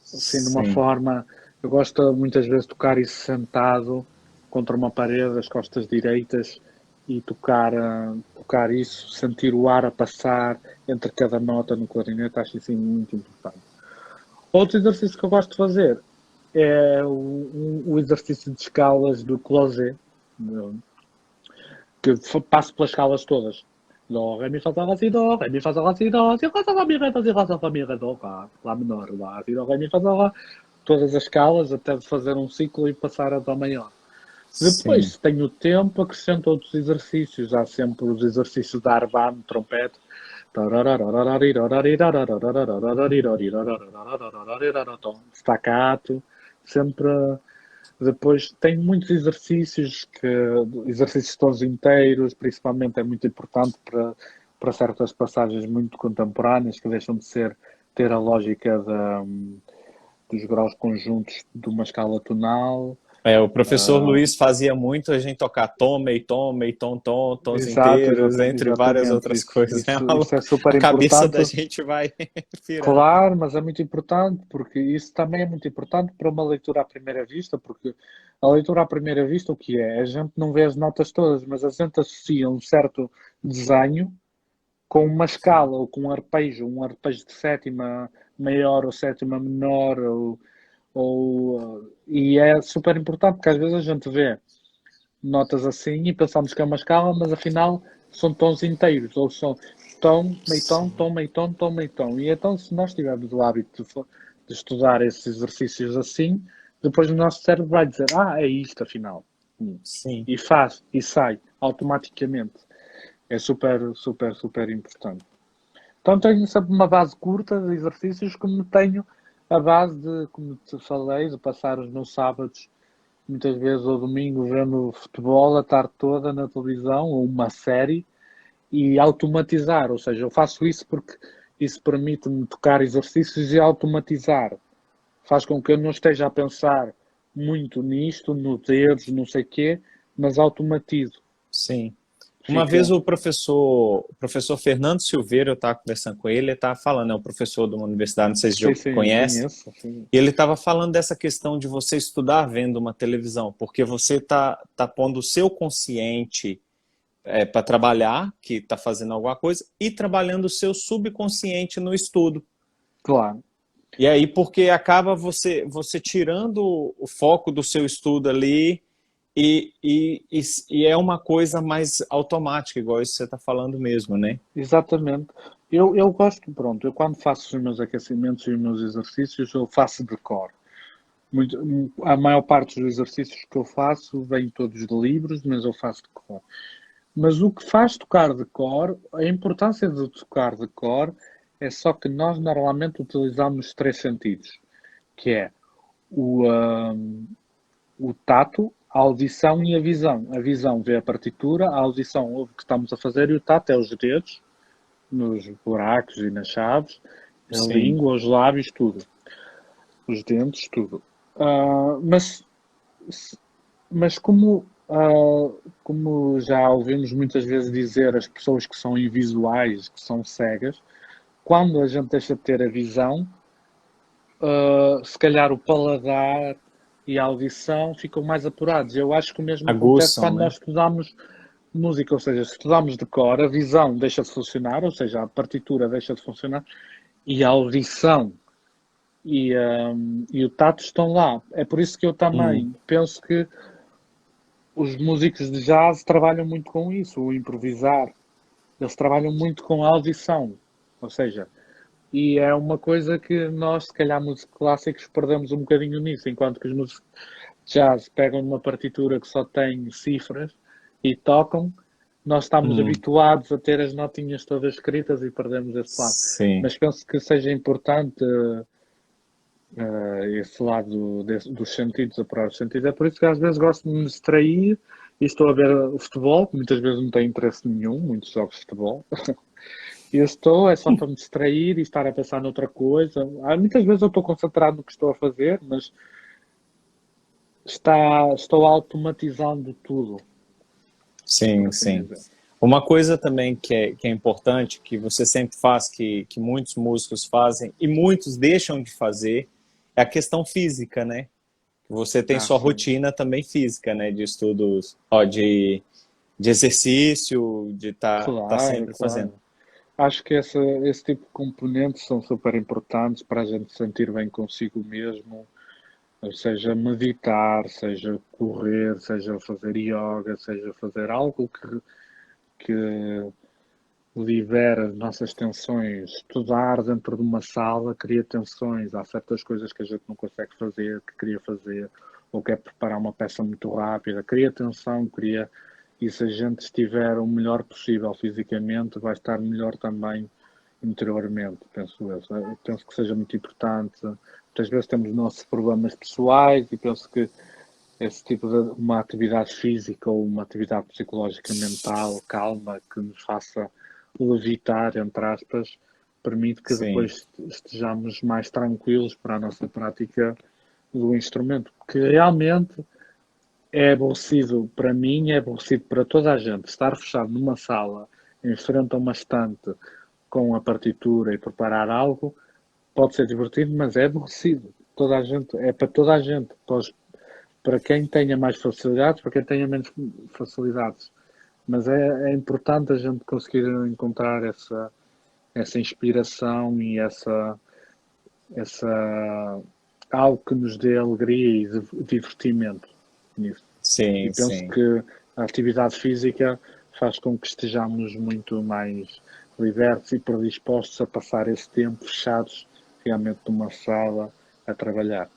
assim de uma Sim. forma. Eu gosto muitas vezes de tocar isso sentado contra uma parede, as costas direitas, e tocar isso, sentir o ar a passar entre cada nota no clarinete, acho isso muito importante. Outro exercício que eu gosto de fazer é o exercício de escalas do closé, que passo pelas escalas todas. Dó, ré, mi, fá, sol, lá, si, dó, ré, mi, fá, sol, lá, si, dó, si, ré, sol, lá, mi, ré, dó, si, ré, sol, lá, mi, ré, dó, lá menor, lá, si, dó, ré, mi, fá, sol, lá. Todas as escalas até de fazer um ciclo e passar a dó maior. Depois, Sim. se tenho tempo, acrescento outros exercícios. Há sempre os exercícios da Arbano, trompete. Staccato. Sempre. Depois, tenho muitos exercícios de tons inteiros, principalmente é muito importante para certas passagens muito contemporâneas que deixam de ter a lógica dos graus conjuntos de uma escala tonal. O professor Luiz fazia muito a gente tocar tom, meio tom, meio tom, tom, tons Exato, inteiros, entre várias exatamente. outras Isso, coisas. isso, isso é super A cabeça importante. da gente vai virando. Claro, mas é muito importante, porque isso também é muito importante para uma leitura à primeira vista, porque a leitura à primeira vista, o que é? A gente não vê as notas todas, mas a gente associa um certo desenho com uma escala ou com um arpejo de sétima maior ou sétima menor, e é super importante, porque às vezes a gente vê notas assim e pensamos que é uma escala, mas afinal são tons inteiros, ou são tom, meio tom, Sim, tom, meio tom, tom, meio tom. E então, se nós tivermos o hábito de estudar esses exercícios assim, depois o nosso cérebro vai dizer, é isto afinal. sim. E faz, e sai, automaticamente. É super, super, super importante. Então tenho sempre uma base curta de exercícios, como tenho a base de, como te falei, de passar os meus sábados muitas vezes ao domingo vendo futebol a tarde toda na televisão ou uma série e automatizar, ou seja, eu faço isso porque isso permite-me tocar exercícios e automatizar. Faz com que eu não esteja a pensar muito nisto, nos dedos, não sei o quê, mas automatizo. Sim. Uma vez Fica. o professor Fernando Silveira, eu estava conversando com ele estava falando, é um professor de uma universidade, não sei se Sim, já sim, eu conhece, conheço. Sim. e ele estava falando dessa questão de você estudar vendo uma televisão, porque você tá pondo o seu consciente para trabalhar, que está fazendo alguma coisa, e trabalhando o seu subconsciente no estudo. Claro. E aí, porque acaba você tirando o foco do seu estudo ali e é uma coisa mais automática, igual isso que você está falando mesmo, né? Exatamente. Eu gosto, pronto, eu quando faço os meus aquecimentos e os meus exercícios, eu faço de cor. A maior parte dos exercícios que eu faço vem todos de livros, mas eu faço de cor. Mas o que faz tocar de cor, a importância de tocar de cor é só que nós normalmente utilizamos três sentidos, que é o, hum, o tato, a audição e a visão. A visão vê a partitura, a audição ouve o que estamos a fazer e o tato é os dedos, nos buracos e nas chaves, a Sim. língua, os lábios, tudo. Os dentes, tudo. Mas Mas como já ouvimos muitas vezes dizer as pessoas que são invisuais, que são cegas, quando a gente deixa de ter a visão, se calhar o paladar e a audição ficam mais apurados. Eu acho que o mesmo acontece Aguçam, quando né? nós estudamos música, ou seja, se estudamos de cor, a visão deixa de funcionar, ou seja, a partitura deixa de funcionar, e a audição e o tato estão lá. É por isso que eu Hum. também penso que os músicos de jazz trabalham muito com isso, o improvisar. Eles trabalham muito com a audição. Ou seja, e é uma coisa que nós, se calhar, músicos clássicos, perdemos um bocadinho nisso, enquanto que os músicos de jazz pegam numa partitura que só tem cifras e tocam, nós estamos Hum. habituados a ter as notinhas todas escritas e perdemos esse lado. Sim. Mas penso que seja importante esse lado dos sentidos, apurar os sentidos. É por isso que às vezes gosto de me distrair e estou a ver o futebol, que muitas vezes não tenho interesse nenhum, muitos jogos de futebol. E eu estou, é só para me distrair e estar a pensar noutra coisa. Muitas vezes eu estou concentrado no que estou a fazer, mas estou automatizando tudo, por Sim, assim sim. dizer. Uma coisa também que é importante, que você sempre faz, que muitos músicos fazem e muitos deixam de fazer, é a questão física, né? Você tem Ah, sua sim. rotina também física, né? De estudos, ó, de exercício, de tá Claro, sempre fazendo. claro. Acho que esse tipo de componentes são super importantes para a gente se sentir bem consigo mesmo, seja meditar, seja correr, seja fazer yoga, seja fazer algo que libera as nossas tensões. Estudar dentro de uma sala cria tensões. Há certas coisas que a gente não consegue fazer, que queria fazer, ou quer preparar uma peça muito rápida. Cria tensão, cria. E se a gente estiver o melhor possível fisicamente, vai estar melhor também interiormente, penso eu. Eu penso que seja muito importante. Muitas vezes temos nossos problemas pessoais e penso que esse tipo de uma atividade física ou uma atividade psicológica mental, calma, que nos faça levitar, entre aspas, permite que Sim, depois estejamos mais tranquilos para a nossa prática do instrumento. Porque realmente é aborrecido para mim, é aborrecido para toda a gente estar fechado numa sala, em frente a uma estante, com a partitura e preparar algo, pode ser divertido, mas é aborrecido. Toda a gente, é para toda a gente, para quem tenha mais facilidades, para quem tenha menos facilidades. Mas é importante a gente conseguir encontrar essa inspiração e essa algo que nos dê alegria e divertimento nisso. E sim, penso sim. que a atividade física faz com que estejamos muito mais libertos e predispostos a passar esse tempo fechados realmente numa sala a trabalhar.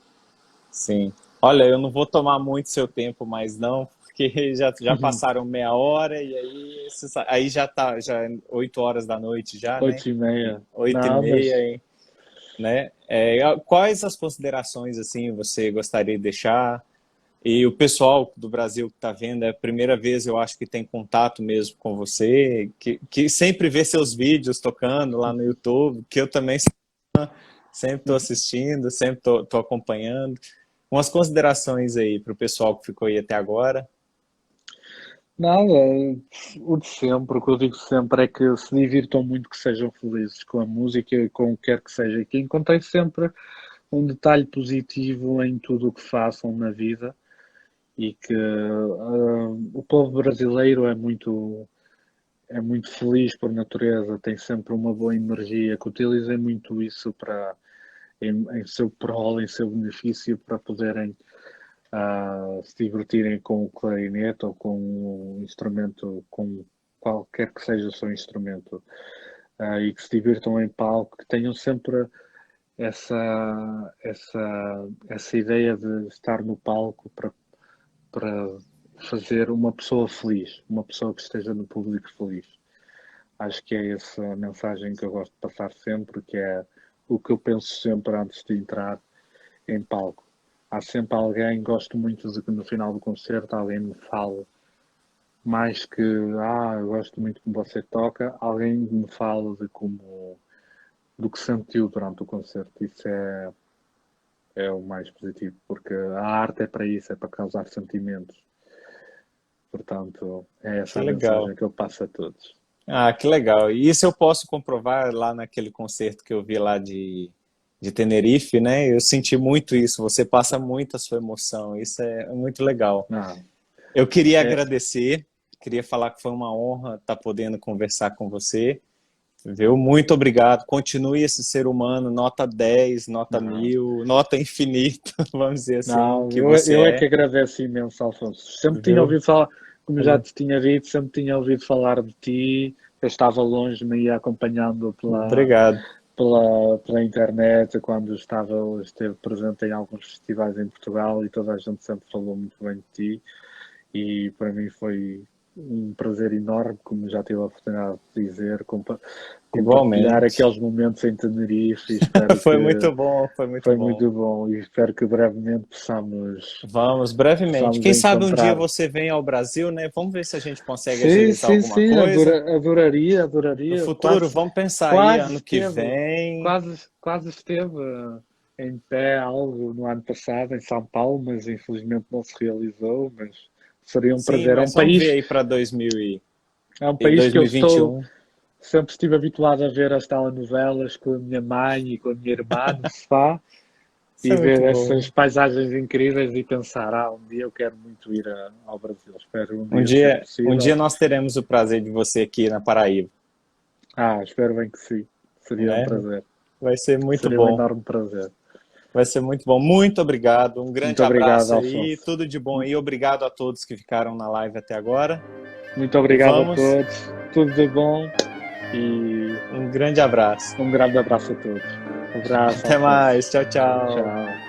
Sim. Olha, eu não vou tomar muito seu tempo mais não, porque já passaram meia hora e aí, aí já é 8 horas da noite já, né? 8h30. Oito e Não, meia, mas hein? Né? Quais as considerações assim você gostaria de deixar? E o pessoal do Brasil que está vendo, é a primeira vez eu acho que tem contato mesmo com você, que sempre vê seus vídeos tocando lá no YouTube, que eu também sempre estou assistindo, sempre estou acompanhando. Umas considerações aí para o pessoal que ficou aí até agora. nada, o de sempre, o que eu digo sempre é que se divirtam muito, que sejam felizes com a música e com o que quer que seja, e que encontrem sempre um detalhe positivo em tudo o que façam na vida e que o povo brasileiro é muito feliz por natureza, tem sempre uma boa energia, que utilizem muito isso em seu prol, em seu benefício, para poderem se divertirem com o clarinete ou com o instrumento, com qualquer que seja o seu instrumento, e que se divirtam em palco, que tenham sempre essa ideia de estar no palco para fazer uma pessoa feliz, uma pessoa que esteja no público feliz. Acho que é essa a mensagem que eu gosto de passar sempre, que é o que eu penso sempre antes de entrar em palco. Há sempre alguém, gosto muito de que no final do concerto alguém me fale mais que, eu gosto muito como você toca, alguém me fala do que sentiu durante o concerto. Isso é o mais positivo, porque a arte é para isso, é para causar sentimentos. Portanto, é essa Que a legal. mensagem que eu passo a todos. Ah, que legal. E isso eu posso comprovar lá naquele concerto que eu vi lá de Tenerife, né? Eu senti muito isso. Você passa muito a sua emoção. Isso é muito legal. Não, Eu queria é, agradecer, queria falar que foi uma honra estar podendo conversar com você. Viu? Muito obrigado. Continue esse ser humano, nota 10, nota não, 1000, nota infinita, vamos dizer assim, não, que você eu é que é. agradeço imenso, Alfonso. Sempre tinha Viu? ouvido falar, como já Olha, te tinha dito, sempre tinha ouvido falar de ti. Eu estava longe, me ia acompanhando obrigado. pela internet, quando esteve presente em alguns festivais em Portugal e toda a gente sempre falou muito bem de ti. E para mim foi um prazer enorme, como já tive a oportunidade de dizer, compartilhar Igualmente. aqueles momentos em Tenerife e espero Foi que muito bom, foi muito foi bom. muito bom e espero que brevemente Vamos, brevemente. possamos Quem sabe um dia encontrar. você vem ao Brasil, né? Vamos ver se a gente consegue Sim, agilizar sim, alguma sim, coisa. adoraria, No adoraria. futuro, vamos pensar aí Quase ano que esteve, vem. quase esteve. em pé algo no ano passado em São Paulo, mas infelizmente não se realizou, mas seria um Sim, prazer. mas vamos ver aí para 2000 É um e país que eu 2021. sempre estive habituado a ver as telenovelas com a minha mãe e com a minha irmã no sofá Isso e é muito ver bom. essas paisagens incríveis e pensar, um dia eu quero muito ir ao Brasil, espero um Um dia ser dia, um possível. dia nós teremos o prazer de você aqui na Paraíba, Espero bem que sim, seria um né? prazer, Vai ser muito seria um bom. enorme prazer. Vai ser muito bom. Muito obrigado. Um grande Muito obrigado, abraço aí. Alfonso. Tudo de bom aí. Obrigado a todos que ficaram na live até agora. Muito E obrigado a vamos. todos, tudo de bom e Um grande abraço. um grande abraço a todos. Um abraço, Até Alfonso. mais. Tchau, tchau. Tchau.